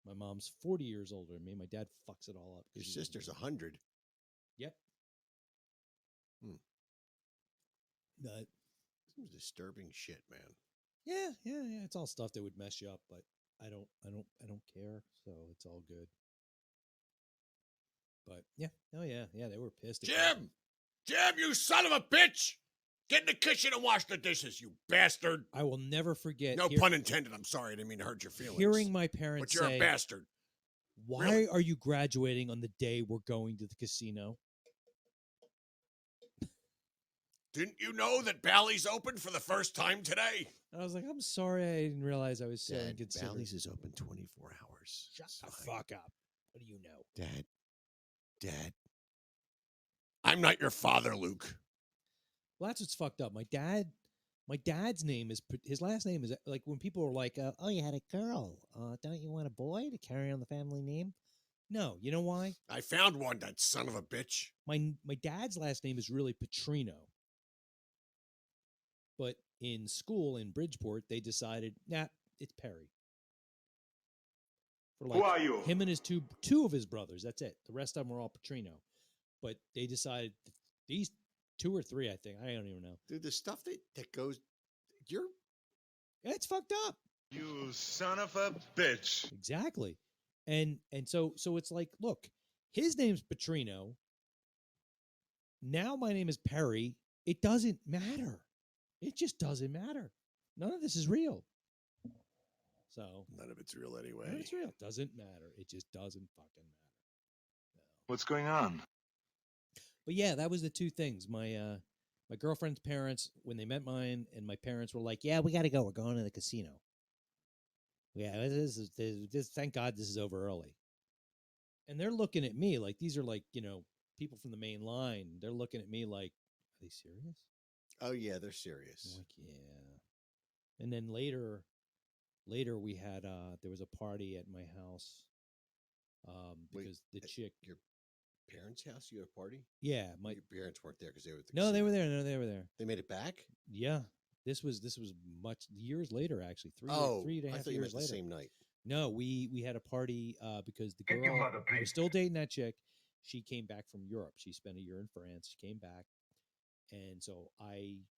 S1: My mom's 40 years older than me. My dad fucks it all up.
S2: Your sister's 100.
S1: Yep. But
S2: Some disturbing shit, man.
S1: yeah. It's all stuff that would mess you up, but I don't care. So it's all good. But yeah. Oh yeah. Yeah. They were pissed. at me.
S13: Jim, you son of a bitch. Get in the kitchen and wash the dishes, you bastard.
S1: I will never forget.
S13: No pun intended. I'm sorry. I didn't mean to hurt your feelings.
S1: Hearing my parents
S13: But you're
S1: say,
S13: a bastard.
S1: "Why
S13: Really?
S1: are you graduating on the day we're going to the casino?"
S13: Didn't you know that Bally's open for the first time today?
S1: And I was like, "I'm sorry, I didn't realize I was so
S2: Dad,
S1: inconsiderate."
S2: Bally's is open 24 hours.
S1: Shut
S2: It's
S1: the
S2: fine.
S1: fuck up. What do you know?
S2: Dad.
S13: I'm not your father, Luke.
S1: Well, that's what's fucked up. My dad My dad's name is his last name is like when people are like, "Oh, you had a girl. Don't you want a boy to carry on the family name?" No, you know why?
S13: I found one, that son of a bitch.
S1: My dad's last name is really Petrino, but in school in Bridgeport they decided, nah, it's Perry. For
S9: Who are you?
S1: Him and his two of his brothers. That's it. The rest of them were all Petrino, but they decided these 2 or 3, I think. I don't even know.
S2: Dude, the stuff that goes,
S1: It's fucked up.
S9: You son of a bitch.
S1: Exactly. And so it's like, look, his name's Petrino. Now my name is Perry. It doesn't matter. It just doesn't matter. None of this is real. So
S13: none of it's real anyway.
S1: None of it's real. Doesn't matter. It just doesn't fucking matter.
S9: What's going on?
S1: But yeah, that was the 2 things. My girlfriend's parents, when they met mine, and my parents were like, "Yeah, we got to go. We're going to the casino." Yeah, this. Thank God this is over early. And they're looking at me like these are like, people from the main line. They're looking at me like, are they serious?
S2: Oh yeah, they're serious.
S1: I'm like, yeah. And then later we had there was a party at my house. Because
S2: Wait,
S1: the chick,
S2: your parents' house, you had a party?
S1: Yeah,
S2: your parents weren't there because they were at the
S1: No, they
S2: casino.
S1: were there. No, they were there.
S2: They made it back?
S1: Yeah. This was much years later, actually. 3 and a
S2: I
S1: half
S2: thought you
S1: years
S2: meant
S1: later.
S2: the same night.
S1: No, we had a party because the
S9: Get your
S1: girl,
S9: mother,
S1: I was
S9: please.
S1: still dating that chick. She came back from Europe. She spent a year in France. She came back, and so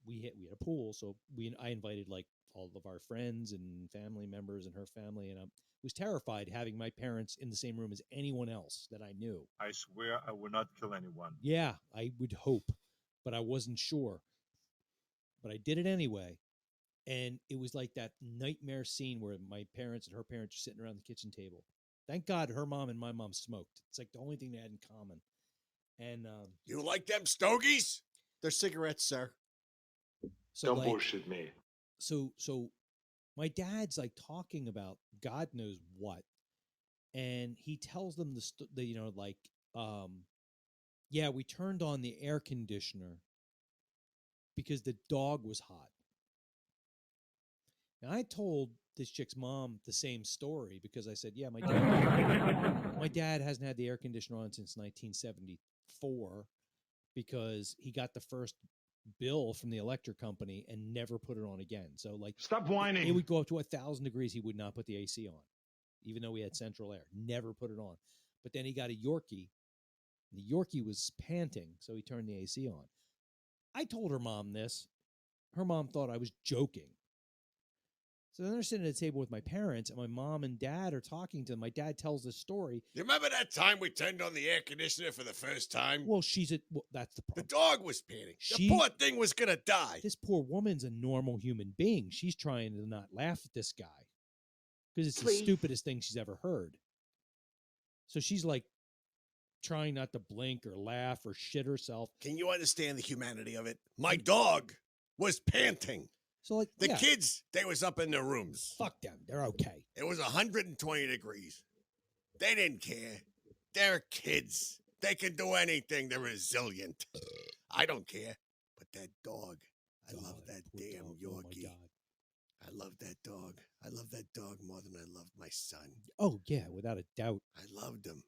S1: we had a pool. So I invited like all of our friends and family members and her family, and I was terrified having my parents in the same room as anyone else that I knew.
S9: I swear I will not kill anyone.
S1: Yeah, I would hope, but I wasn't sure. But I did it anyway. And it was like that nightmare scene where my parents and her parents are sitting around the kitchen table. Thank God her mom and my mom smoked. It's like the only thing they had in common. And
S13: you like them stogies?
S2: They're cigarettes, sir.
S1: So
S9: Don't
S1: like,
S9: bullshit me.
S1: So my dad's like talking about God knows what, and he tells them yeah, we turned on the air conditioner because the dog was hot. Now, I told this chick's mom the same story because I said, yeah, my dad hasn't had the air conditioner on since 1974 because he got the first bill from the electric company and never put it on again. So like,
S9: Stop whining.
S1: It would go up to 1,000 degrees. He would not put the AC on, even though we had central air. Never put it on. But then he got a Yorkie. The Yorkie was panting, so he turned the AC on. I told her mom this. Her mom thought I was joking. So then they're sitting at a table with my parents, and my mom and dad are talking to them. My dad tells this story.
S13: You remember that time we turned on the air conditioner for the first time?
S1: Well, that's the
S13: The
S1: problem.
S13: dog was panting. The poor thing was going to die.
S1: This poor woman's a normal human being. She's trying to not laugh at this guy because it's the stupidest thing she's ever heard. So she's like trying not to blink or laugh or shit herself.
S13: Can you understand the humanity of it? My dog was panting.
S1: So like
S13: the kids, they was up in their rooms.
S1: Fuck them. They're okay.
S13: It was 120 degrees. They didn't care. They're kids. They can do anything. They're resilient. I don't care. But that dog, I love that damn Yorkie.
S1: Oh my God.
S13: I love that dog. I love that dog more than I loved my son.
S1: Oh, yeah, without a doubt.
S13: I loved him.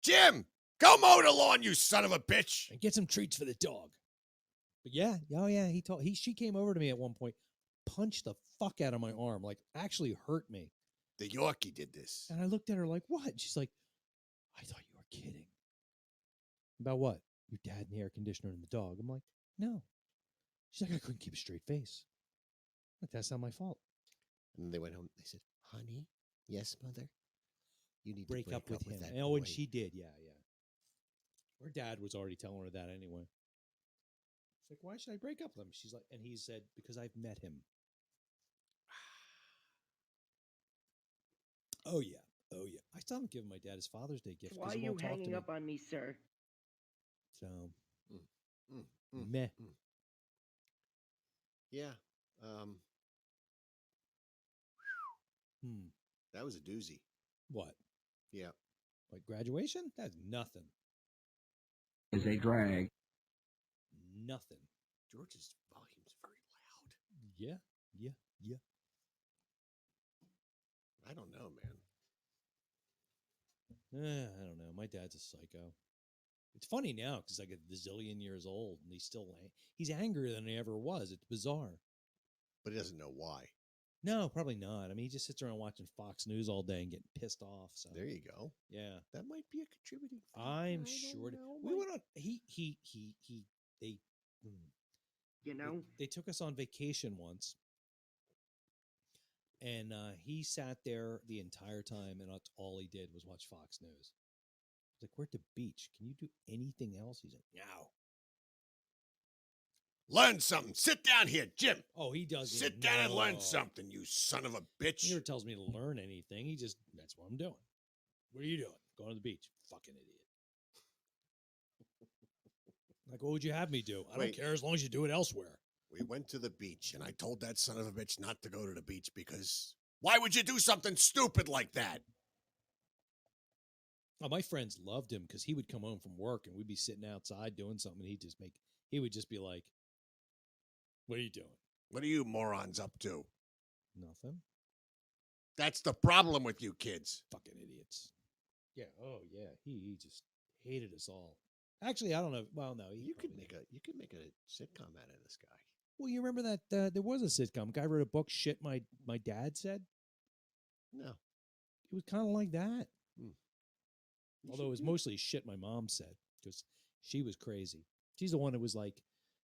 S13: Jim, go mow the lawn, you son of a bitch.
S1: And get some treats for the dog. But yeah, she came over to me at one point, punched the fuck out of my arm, like actually hurt me.
S13: The Yorkie did this.
S1: And I looked at her like, what? She's like, I thought you were kidding. About what? Your dad and the air conditioner and the dog. I'm like, no. She's like, I couldn't keep a straight face. Like, that's not my fault.
S2: And then they went home. They said, honey, yes, mother, you need
S1: break
S2: to
S1: up with him.
S2: that
S1: Oh, and
S2: boy."
S1: she did. Yeah. Her dad was already telling her that anyway. She's like, why should I break up with him? She's like, and he said, because I've met him. Oh, yeah. I still haven't given my dad his Father's Day gift.
S4: Why are
S1: he
S4: you
S1: won't talk to
S4: hanging
S1: me.
S4: up on me, sir?
S1: So, meh.
S2: Yeah.
S1: Hmm.
S2: That was a doozy.
S1: What?
S2: Yeah.
S1: Like graduation? That's nothing.
S6: Is a drag.
S1: Nothing.
S2: George's volume's very loud.
S1: Yeah.
S2: I don't know, man.
S1: I don't know. My dad's a psycho. It's funny now because like a zillion years old and he's angrier than he ever was. It's bizarre.
S2: But he doesn't know why.
S1: No, probably not. I mean, he just sits around watching Fox News all day and getting pissed off. So
S2: There you go.
S1: yeah,
S2: That might be a contributing factor.
S1: I'm
S2: I
S1: sure.
S2: don't know,
S1: We
S2: Mike.
S1: went on. They
S4: You know?
S1: they took us on vacation once, and he sat there the entire time, and that's all he did was watch Fox News. I was like, "We're at the beach. Can you do anything else?" He's like, "No."
S13: Learn something. Sit down here, Jim.
S1: Oh, he does.
S13: Sit down and learn something, you son of a bitch.
S1: He never tells me to learn anything. He just, that's what I'm doing. What are you doing? Going to the beach. Fucking idiot. Like, what would you have me do? I don't care as long as you do it elsewhere.
S13: We went to the beach, and I told that son of a bitch not to go to the beach because why would you do something stupid like that?
S1: Oh, my friends loved him because he would come home from work and we'd be sitting outside doing something. He would just be like, "What are you doing?"
S13: What are you morons up to?
S1: Nothing.
S13: That's the problem with you kids.
S1: Fucking idiots. Yeah. Oh, yeah. He just hated us all. Actually, I don't know. Well, no.
S2: You could make a sitcom out of this guy.
S1: Well, you remember that there was a sitcom. A guy wrote a book. Shit, my dad said.
S2: No.
S1: It was kind of like that.
S2: Hmm.
S1: Although it was mostly shit my mom said because she was crazy. She's the one that was like,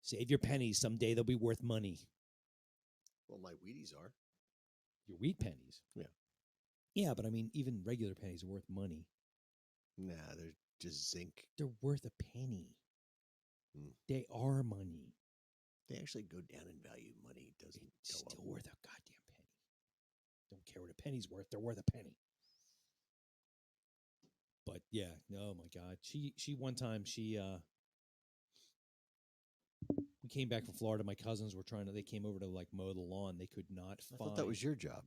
S1: "Save your pennies. Someday they'll be worth money."
S2: Well, my Wheaties are.
S1: Your wheat pennies.
S2: Yeah.
S1: Yeah, but I mean, even regular pennies are worth money.
S2: Nah, they're just zinc.
S1: They're worth a penny.
S2: Hmm.
S1: They are money.
S2: They actually go down in value. Money doesn't
S1: It's
S2: go
S1: still
S2: up.
S1: worth a goddamn penny. Don't care what a penny's worth. They're worth a penny. But yeah, oh my God. She one time we came back from Florida. My cousins were they came over to like mow the lawn. They could not
S2: I
S1: find.
S2: thought that was your job.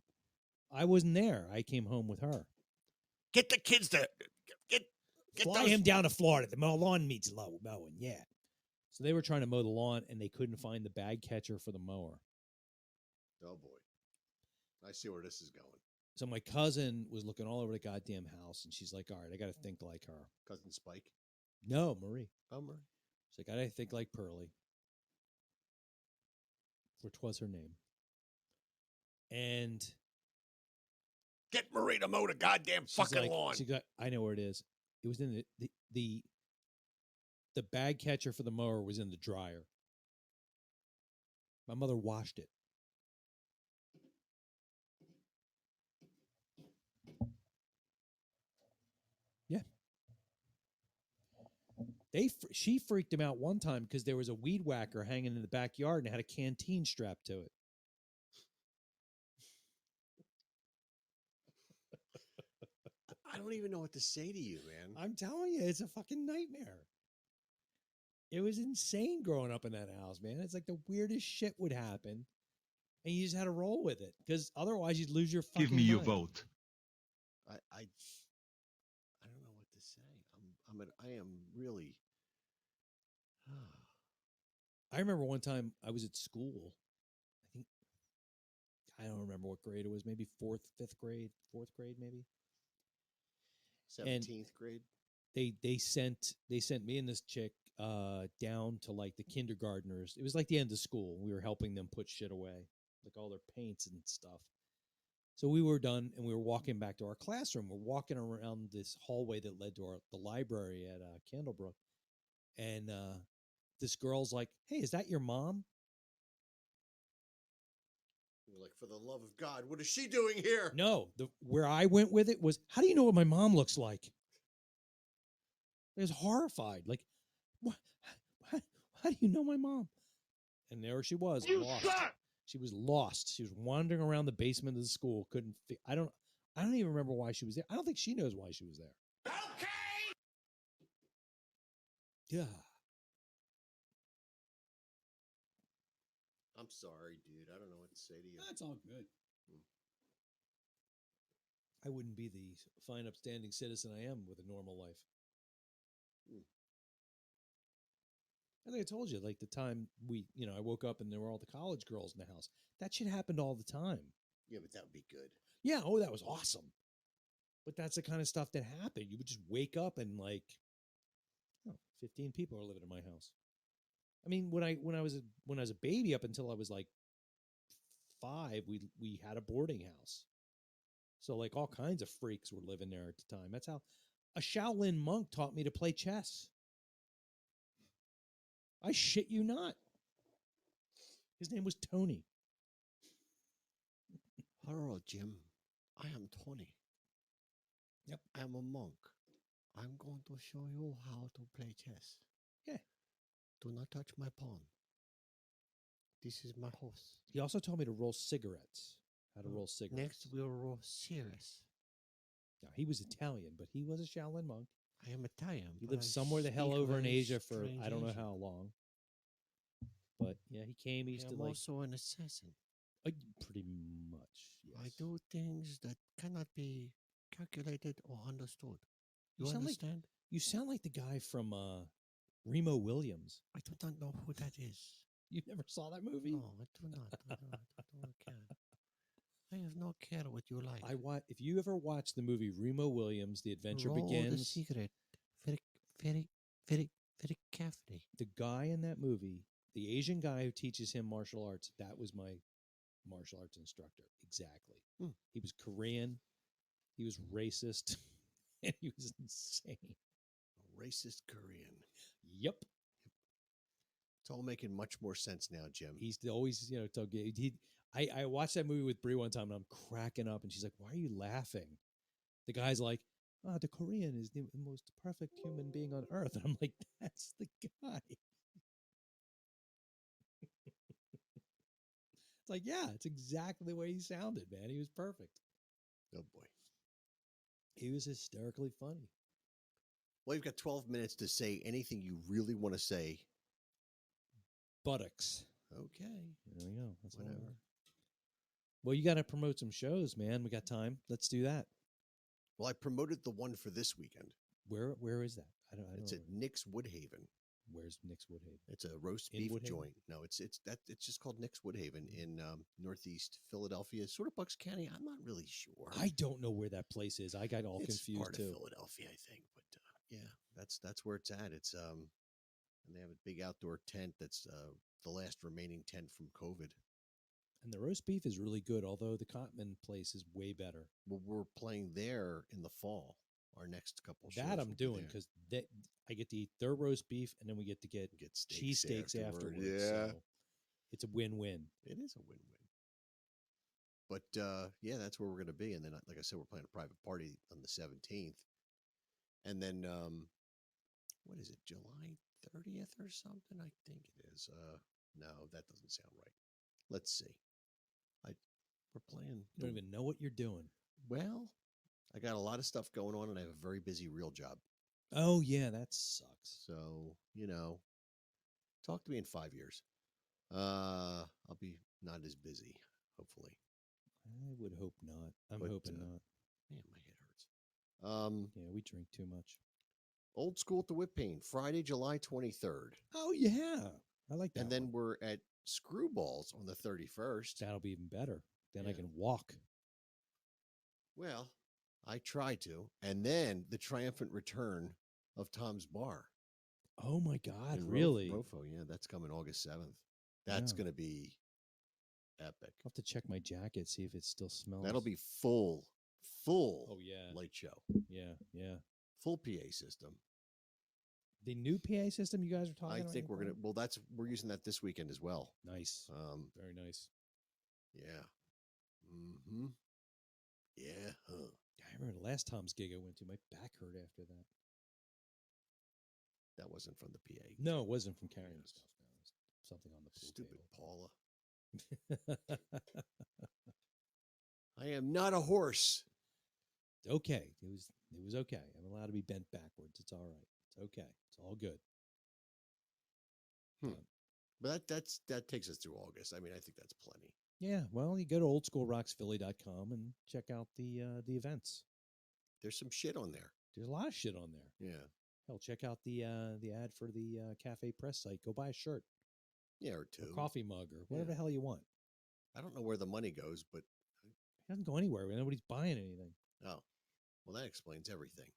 S1: I wasn't there. I came home with her.
S13: Get the kids to get
S1: Fly
S13: those.
S1: him down to Florida. The lawn meets mowing. Yeah. So they were trying to mow the lawn and they couldn't find the bag catcher for the mower.
S2: Oh boy, I see where this is going.
S1: So my cousin was looking all over the goddamn house, and she's like, "All right, I got to think like her."
S2: Cousin Spike.
S1: No, Marie.
S2: Oh, Marie.
S1: She's like, "I got to think like Pearlie," which was her name. And
S13: Get Marie to mow the goddamn
S1: she's
S13: fucking
S1: like,
S13: lawn.
S1: I know where it is. It was in the bag catcher for the mower was in the dryer. My mother washed it. Yeah. She freaked him out one time because there was a weed whacker hanging in the backyard and had a canteen strapped to it.
S2: I don't even know what to say to you, man.
S1: I'm telling you, it's a fucking nightmare. It was insane growing up in that house, man. It's like the weirdest shit would happen, and you just had to roll with it because otherwise you'd lose your fucking
S9: Give me your
S1: mind.
S9: vote.
S2: I don't know what to say. I am really.
S1: I remember one time I was at school. I don't remember what grade it was. Maybe fourth grade, maybe.
S2: 17th grade.
S1: They sent me and this chick down to like the kindergartners. It was like the end of school. We were helping them put shit away, like all their paints and stuff. So we were done, and we were walking back to our classroom. We're walking around this hallway that led to the library at Candlebrook, and this girl's like, "Hey, is that your mom?"
S2: You're like, for the love of God, what is she doing here?
S1: No, where I went with it was, "How do you know what my mom looks like?" I was horrified. Like, what? How do you know my mom? And there she was, lost. She was lost. She was wandering around the basement of the school. I don't even remember why she was there. I don't think she knows why she was there.
S9: Okay.
S1: Yeah.
S2: I'm sorry, dude. I don't know what to say to you.
S1: That's all good. I wouldn't be the fine, upstanding citizen I am with a normal life. I think I told you, like the time I woke up and there were all the college girls in the house. That shit happened all the time.
S2: Yeah, but that would be good.
S1: Yeah. Oh, that was awesome. But that's the kind of stuff that happened. You would just wake up and 15 people are living in my house. I mean, when I was a baby up until I was like 5, we had a boarding house. So like all kinds of freaks were living there at the time. That's how a Shaolin monk taught me to play chess. I shit you not. His name was Tony.
S2: Hello, Jim. I am Tony.
S1: Yep.
S2: I am a monk. I'm going to show you how to play chess.
S1: Yeah.
S2: Do not touch my pawn. This is my horse.
S1: He also taught me to roll cigarettes. How to roll cigarettes.
S2: Next, we'll roll serious.
S1: Now, he was Italian, but he was a Shaolin monk.
S2: I am Italian.
S1: He
S2: but
S1: lived
S2: I
S1: somewhere the hell
S2: speak
S1: over in
S2: very
S1: Asia for
S2: strange
S1: I don't know
S2: Asian.
S1: how long. But yeah, he came. He
S2: I
S1: used to
S2: am
S1: like
S2: also an assassin.
S1: pretty much. Yes.
S2: I do things that cannot be calculated or understood. You
S1: sound
S2: understand?
S1: You sound like the guy from Remo Williams.
S2: I do not know who that is.
S1: You never saw that movie?
S2: No, I do not. I don't care. I have no care what you like.
S1: If you ever watch the movie Remo Williams, The Adventure
S2: Roll
S1: Begins.
S2: the secret. Very, very, very, very carefully.
S1: The guy in that movie, the Asian guy who teaches him martial arts, that was my martial arts instructor. Exactly. He was Korean. He was racist. And he was insane.
S2: Racist Korean.
S1: Yep.
S2: It's all making much more sense now, Jim.
S1: He's always, I watched that movie with Brie one time and I'm cracking up and she's like, "Why are you laughing?" The guy's like, "The Korean is the most perfect human being on earth." And I'm like, "That's the guy." It's like, yeah, it's exactly the way he sounded, man. He was perfect.
S2: Oh boy.
S1: He was hysterically funny.
S2: Well, you've got 12 minutes to say anything you really want to say.
S1: Buttocks.
S2: Okay.
S1: There we go. That's
S2: Whatever.
S1: Well, you got to promote some shows, man. We got time. Let's do that.
S2: Well, I promoted the one for this weekend.
S1: Where is that? I don't
S2: It's
S1: know.
S2: at Nick's Woodhaven.
S1: Where's Nick's Woodhaven?
S2: It's a roast
S1: In
S2: beef
S1: Woodhaven?
S2: joint. No, it's just called Nick's Woodhaven in Northeast Philadelphia, sort of Bucks County. I'm not really sure.
S1: I don't know where that place is. I got all
S2: It's
S1: confused
S2: part
S1: too.
S2: of Philadelphia, I think. But yeah, that's where it's at. It's and they have a big outdoor tent that's the last remaining tent from COVID.
S1: And the roast beef is really good, although the Cotman place is way better.
S2: Well, we're playing there in the fall. Our next couple shows.
S1: That I'm
S2: will be
S1: doing
S2: there.
S1: because I get to eat their roast beef, and then we get to get cheesesteaks
S2: afterward,
S1: afterwards.
S2: yeah.
S1: So it's a win-win.
S2: It is a win-win. But yeah, that's where we're going to be. And then, like I said, we're playing a private party on the 17th. And then, what is it, July 30th or something? I think it is. No, that doesn't sound right. Let's see. We're playing.
S1: You don't even know what you're doing.
S2: Well, I got a lot of stuff going on, and I have a very busy real job.
S1: Oh yeah, that sucks.
S2: So, talk to me in 5 years. I'll be not as busy, hopefully.
S1: I would hope not. I'm
S2: But,
S1: hoping not.
S2: Man, my head hurts.
S1: Yeah, we drink too much.
S2: Old School at the Whip Pain, Friday, July 23rd.
S1: Oh yeah, I like that.
S2: And then we're at Screwballs on the 31st.
S1: That'll be even better. Then I
S2: Yeah.
S1: can walk.
S2: Well, I try to. And then the triumphant return of Tom's Bar.
S1: Oh my God,
S2: in
S1: really?
S2: Rofo, yeah, that's coming August 7th. That's
S1: Yeah.
S2: going to be epic.
S1: I'll have to check my jacket, see if it still smells.
S2: That'll be full
S1: Oh yeah,
S2: light show.
S1: yeah, yeah.
S2: Full PA system.
S1: The new PA system you guys are talking
S2: I
S1: about?
S2: think we're going to, we're using that this weekend as well.
S1: Nice. Very nice.
S2: Yeah. Mm-hmm. Yeah. Huh.
S1: I remember the last Tom's gig I went to. My back hurt after that.
S2: That wasn't from the PA.
S1: No, it wasn't from carrying
S2: Yes.
S1: stuff. No, it was something on the pool
S2: Stupid Paula.
S1: table.
S2: I am not a horse.
S1: Okay, it was okay. I'm allowed to be bent backwards. It's all right. It's okay. It's all good.
S2: But that takes us through August. I mean, I think that's plenty.
S1: Yeah, well, you go to oldschoolrocksphilly.com and check out the events.
S2: There's some shit on there.
S1: There's a lot of shit on there.
S2: Yeah.
S1: Hell, check out the ad for the Cafe Press site. Go buy a shirt,
S2: Yeah, or two.
S1: a coffee mug, or whatever the hell you want.
S2: I don't know where the money goes, but
S1: It doesn't go anywhere. Nobody's buying anything.
S2: oh, well, that explains everything.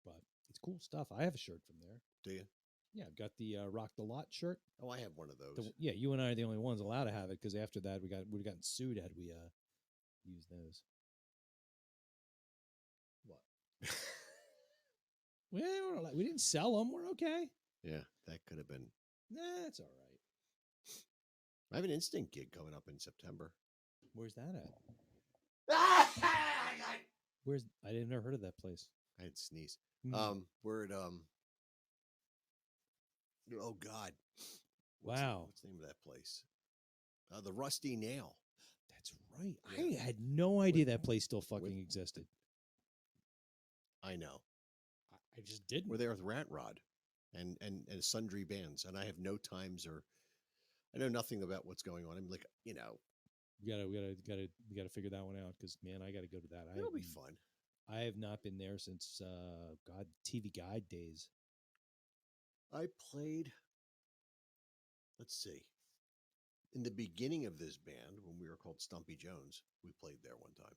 S1: But it's cool stuff. I have a shirt from there.
S2: Do you?
S1: Yeah, I've got the Rock the Lot shirt.
S2: Oh, I have one of those.
S1: Yeah, you and I are the only ones allowed to have it because after that we'd have gotten sued had we used those.
S2: What?
S1: Well, we didn't sell them. We're okay.
S2: Yeah, that could have been.
S1: Nah, that's all right.
S2: I have an Instinct gig coming up in September.
S1: Where's that at? Where's I didn't never heard of that place.
S2: I had to sneeze.
S1: Mm.
S2: We're at oh God.
S1: Wow.
S2: What's the name of that place? The Rusty Nail.
S1: That's right.
S2: Yeah.
S1: I had no idea that place still fucking existed.
S2: I know.
S1: I just didn't.
S2: We're there with Rat Rod and sundry bands, and I have no times or I know nothing about what's going on. I'm like,
S1: we gotta figure that one out because man, I gotta go to that.
S2: It'll be fun.
S1: I have not been there since TV Guide days.
S2: I played. Let's see. In the beginning of this band, when we were called Stumpy Jones, we played there one time.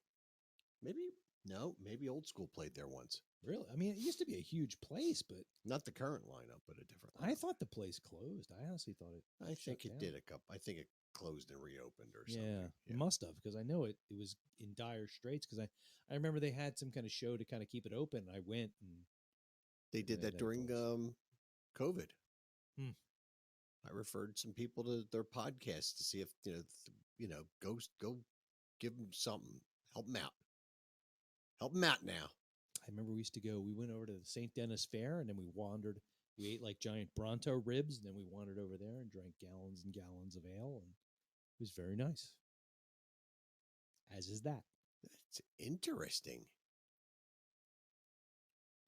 S2: Maybe Old School played there once.
S1: Really? I mean, it used to be a huge place, but
S2: not the current lineup, but a different lineup.
S1: I thought the place closed. I honestly thought it.
S2: I think it did a couple. I think it closed and reopened or something.
S1: Yeah, it must have because I know it was in dire straits because I remember they had some kind of show to kind of keep it open. And I went and
S2: they did that during COVID. I referred some people to their podcast to see if go give them something, help them out. Help them out now.
S1: I remember we used to go, we went over to the St. Denis Fair and then we ate like giant Bronto ribs and then we wandered over there and drank gallons and gallons of ale and it was very nice. As is that.
S2: That's interesting.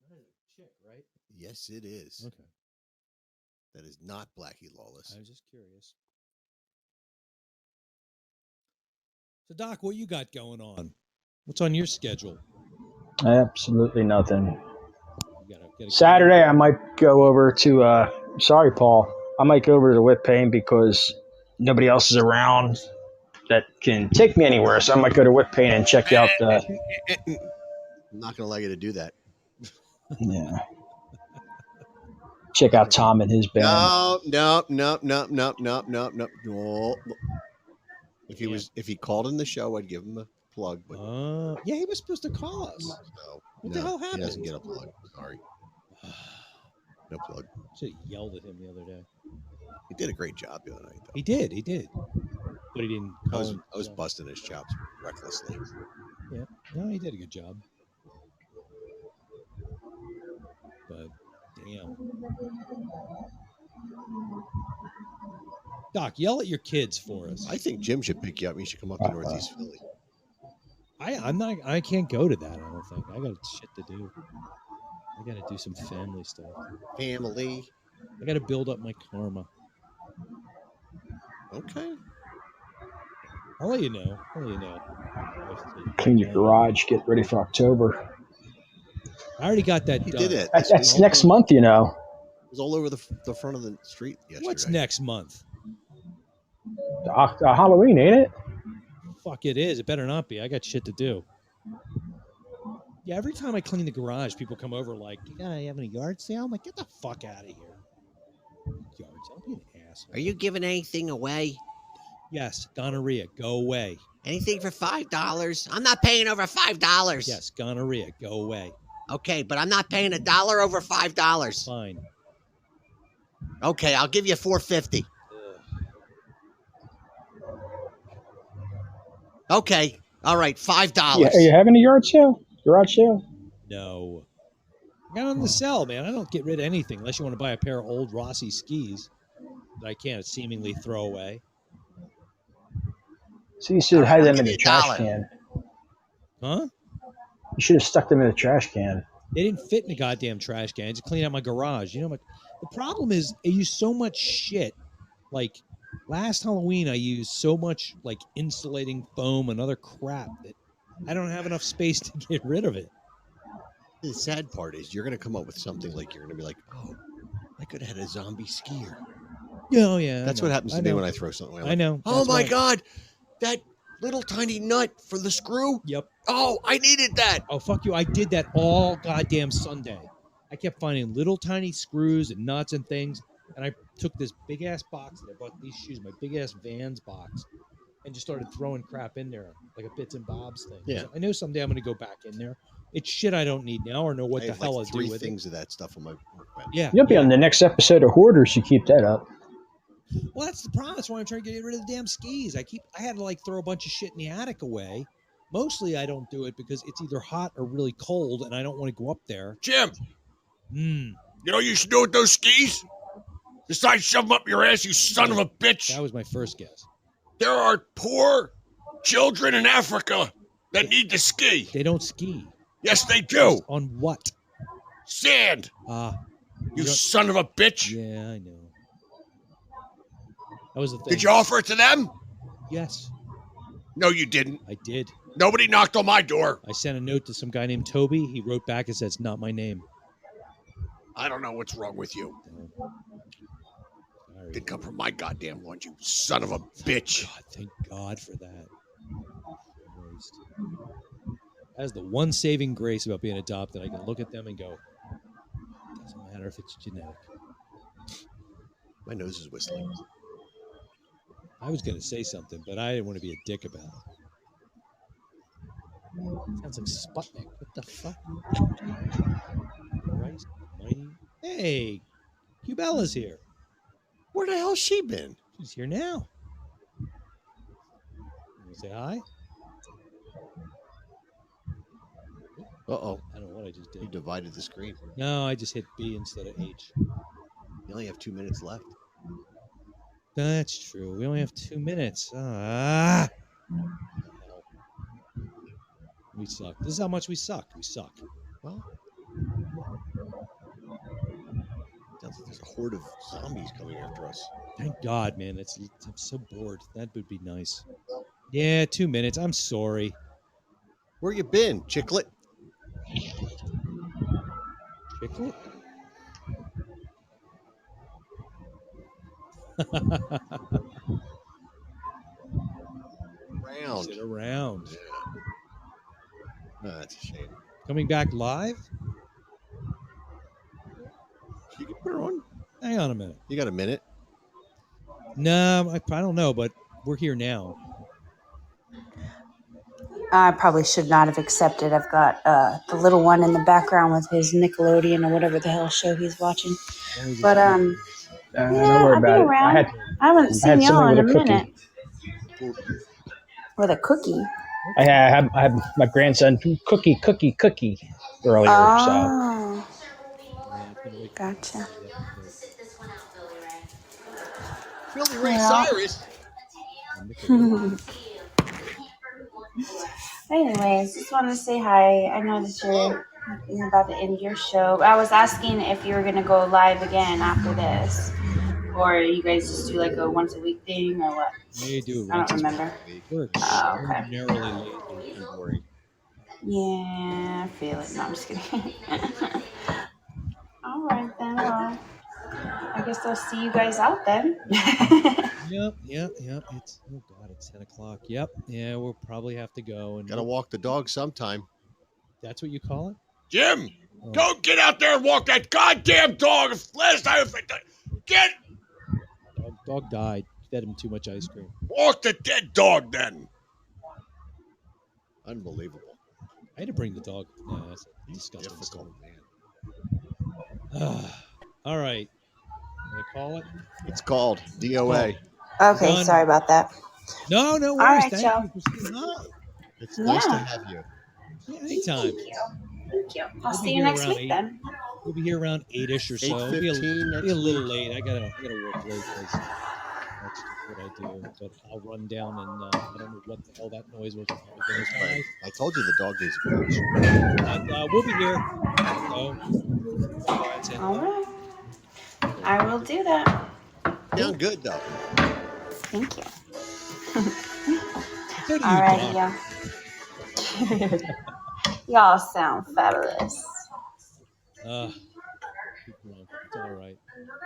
S1: That is a chick, right?
S2: Yes, it is.
S1: Okay.
S2: That is not Blackie Lawless.
S1: I was just curious. So, Doc, what you got going on? What's on your schedule?
S5: Absolutely nothing.
S1: You gotta
S5: Saturday, I might go over to. Sorry, Paul. I might go over to the Whip Pain because nobody else is around that can take me anywhere. So I might go to Whip Pain and check out the.
S2: I'm not going to allow you to do that.
S5: Yeah. Check out Tom and his band.
S2: No. If he called in the show, I'd give him a plug. But
S1: yeah, he was supposed to call us. What the hell happened?
S2: He doesn't get a plug. Sorry. No plug.
S1: Should have yelled at him the other day.
S2: He did a great job the other night, though.
S1: He did. But he didn't.
S2: I was busting his chops recklessly.
S1: Yeah. No, he did a good job. But damn. Doc, yell at your kids for us.
S2: I think Jim should pick you up. You should come up to Northeast Philly.
S1: I can't go to that, I don't think. I got shit to do. I got to do some family stuff.
S2: Family.
S1: I got to build up my karma.
S2: Okay.
S1: I'll let you know.
S5: Clean your garage. Get ready for October.
S1: I already got that done.
S2: He did it.
S5: That's next month, you know.
S2: It was all over the front of the street yesterday.
S1: What's next month?
S5: Halloween, ain't it?
S1: Fuck, it is. It better not be. I got shit to do. Yeah, every time I clean the garage, people come over like, you have any yard sale? I'm like, get the fuck out of here. Yard sale? Be an asshole.
S10: Are you giving anything away?
S1: Yes, gonorrhea. Go away.
S10: Anything for $5? I'm not paying over $5.
S1: Yes, gonorrhea. Go away.
S10: Okay, but I'm not paying $1 over $5.
S1: Fine.
S10: Okay, I'll give you $4.50. Okay, all right, $5.
S5: Yeah, are you having a yard sale? Garage sale?
S1: No. I got on the sell, man. I don't get rid of anything unless you want to buy a pair of old Rossi skis that I can't seemingly throw away.
S5: So you should have had them in the trash can.
S1: Huh?
S5: You should have stuck them in the trash can.
S1: They didn't fit in the goddamn trash can. I just cleaned out my garage. You know, the problem is I use so much shit. Like last Halloween, I used so much like insulating foam and other crap that I don't have enough space to get rid of it.
S2: The sad part is you're going to come up with something like you're going to be like, oh, I could have had a zombie skier.
S1: Oh, yeah.
S2: That's what happens to me when I throw something away.
S1: I know.
S2: Oh, my God. That little tiny nut for the screw?
S1: Yep.
S2: Oh, I needed that.
S1: Oh, fuck you. I did that all goddamn Sunday. I kept finding little tiny screws and nuts and things. And I took this big ass box that I bought these shoes, my big ass Vans box, and just started throwing crap in there like a bits and bobs thing.
S2: Yeah.
S1: So I know someday I'm going to go back in there. It's shit I don't need now or know what
S2: I
S1: the
S2: have
S1: hell
S2: like
S1: I do
S2: 3
S1: with
S2: things of that stuff on my workbench.
S1: it. Yeah.
S5: You'll be on the next episode of Hoarders. You keep that up.
S1: Well, that's the problem. That's why I'm trying to get rid of the damn skis. I had to like throw a bunch of shit in the attic away. Mostly I don't do it because it's either hot or really cold and I don't want to go up there.
S13: Jim,
S1: you
S13: know what you should do with those skis? Besides shove them up your ass, you son of a bitch.
S1: That was my first guess.
S13: There are poor children in Africa that need to ski.
S1: They don't ski.
S13: Yes, they do.
S1: On what?
S13: Sand. You son of a bitch.
S1: Yeah, I know. That was the thing.
S13: Did you offer it to them?
S1: Yes.
S13: No, you didn't.
S1: I did.
S13: Nobody knocked on my door.
S1: I sent a note to some guy named Toby. He wrote back and said, it's not my name.
S13: I don't know what's wrong with you. Didn't come from my goddamn lunch, you son of a bitch.
S1: God, thank God for that. Christ. That's the one saving grace about being adopted. I can look at them and go, doesn't matter if it's genetic.
S2: My nose is whistling.
S1: I was going to say something, but I didn't want to be a dick about it. Sounds like Sputnik. What the fuck? Christ almighty. Hey, Cubella's here.
S2: Where the hell's she been?
S1: She's here now. You want to say hi?
S2: Uh-oh.
S1: I don't know what I just did.
S2: You divided the screen.
S1: No, I just hit B instead of H.
S2: You only have 2 minutes left.
S1: That's true. We only have 2 minutes. We suck. This is how much we suck. We suck.
S2: Well, sounds like there's a horde of zombies coming after us.
S1: Thank God, man. I'm so bored. That would be nice. Yeah, 2 minutes. I'm sorry.
S2: Where you been, Chicklet?
S1: Chicklet?
S2: Around.
S1: Sit around.
S2: Yeah. Oh, that's a shame.
S1: Coming back live?
S2: You can put her on.
S1: Hang on a minute.
S2: You got a minute?
S1: No, I don't know, but we're here now.
S14: I probably should not have accepted. I've got the little one in the background with his Nickelodeon or whatever the hell show he's watching. But
S5: don't
S14: yeah,
S5: worry
S14: I've been
S5: about it.
S14: around. I haven't seen y'all
S5: something
S14: in
S5: with
S14: a
S5: a cookie.
S14: minute. With a cookie.
S5: I had my grandson cookie earlier.
S14: Oh, gotcha.
S2: Billy Ray
S14: Yeah.
S2: Cyrus.
S14: Anyways, just wanted to say hi. I know that you're about to end your show. I was asking if you were going to go live again after this. Or you guys just do like a once a week thing or what?
S1: We do it
S14: I
S1: once
S14: don't
S1: a
S14: remember.
S1: week. We're
S14: Oh, okay.
S1: extraordinarily late in boring.
S14: Yeah, I feel it. No, I'm just kidding. All right, then. Well, I guess I'll see you guys out then.
S1: Yep. It's it's 10 o'clock. Yep. Yeah, we'll probably have to go and
S2: Gotta walk the dog sometime.
S1: That's what you call it?
S13: Jim,
S1: Oh.
S13: go get out there and walk that goddamn dog. Last time, get
S1: Dog died. Fed him too much ice cream.
S13: walk the dead dog then.
S2: Unbelievable.
S1: I had to bring the dog. No, that's a disgusting
S2: Difficult,
S1: story.
S2: man.
S1: All right. Can I call it?
S2: It's called DOA.
S14: Okay,
S1: Done.
S14: sorry about that.
S1: No worries.
S14: All right,
S1: Thank
S14: y'all.
S1: you for saying hi.
S2: It's nice to
S14: Yeah.
S2: have you.
S1: Yeah, anytime.
S14: Thank you. I'll
S1: We'll
S14: see
S1: be
S14: you
S1: here
S14: next
S1: around
S14: week
S1: 8.
S14: then.
S1: We'll be here around 8-ish or so. It'll be a
S2: 8:15 next
S1: little
S2: week.
S1: late. I gotta work late because that's just what I do. But I'll run down and I don't know what the hell that noise was.
S2: I told you the dog needs a coach.
S1: But we'll be here. So, that's it.
S14: All right. I will do that.
S2: Sound good though.
S14: Thank you.
S1: So do you,
S14: Alrighty,
S1: Doc.
S14: y'all. Y'all sound fabulous.
S1: Keep drunk. It's all right.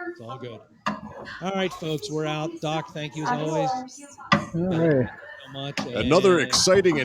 S1: It's all good. All right, folks, we're out. Doc, thank you as always.
S5: All right.
S1: So much.
S2: Another
S1: and-
S2: exciting and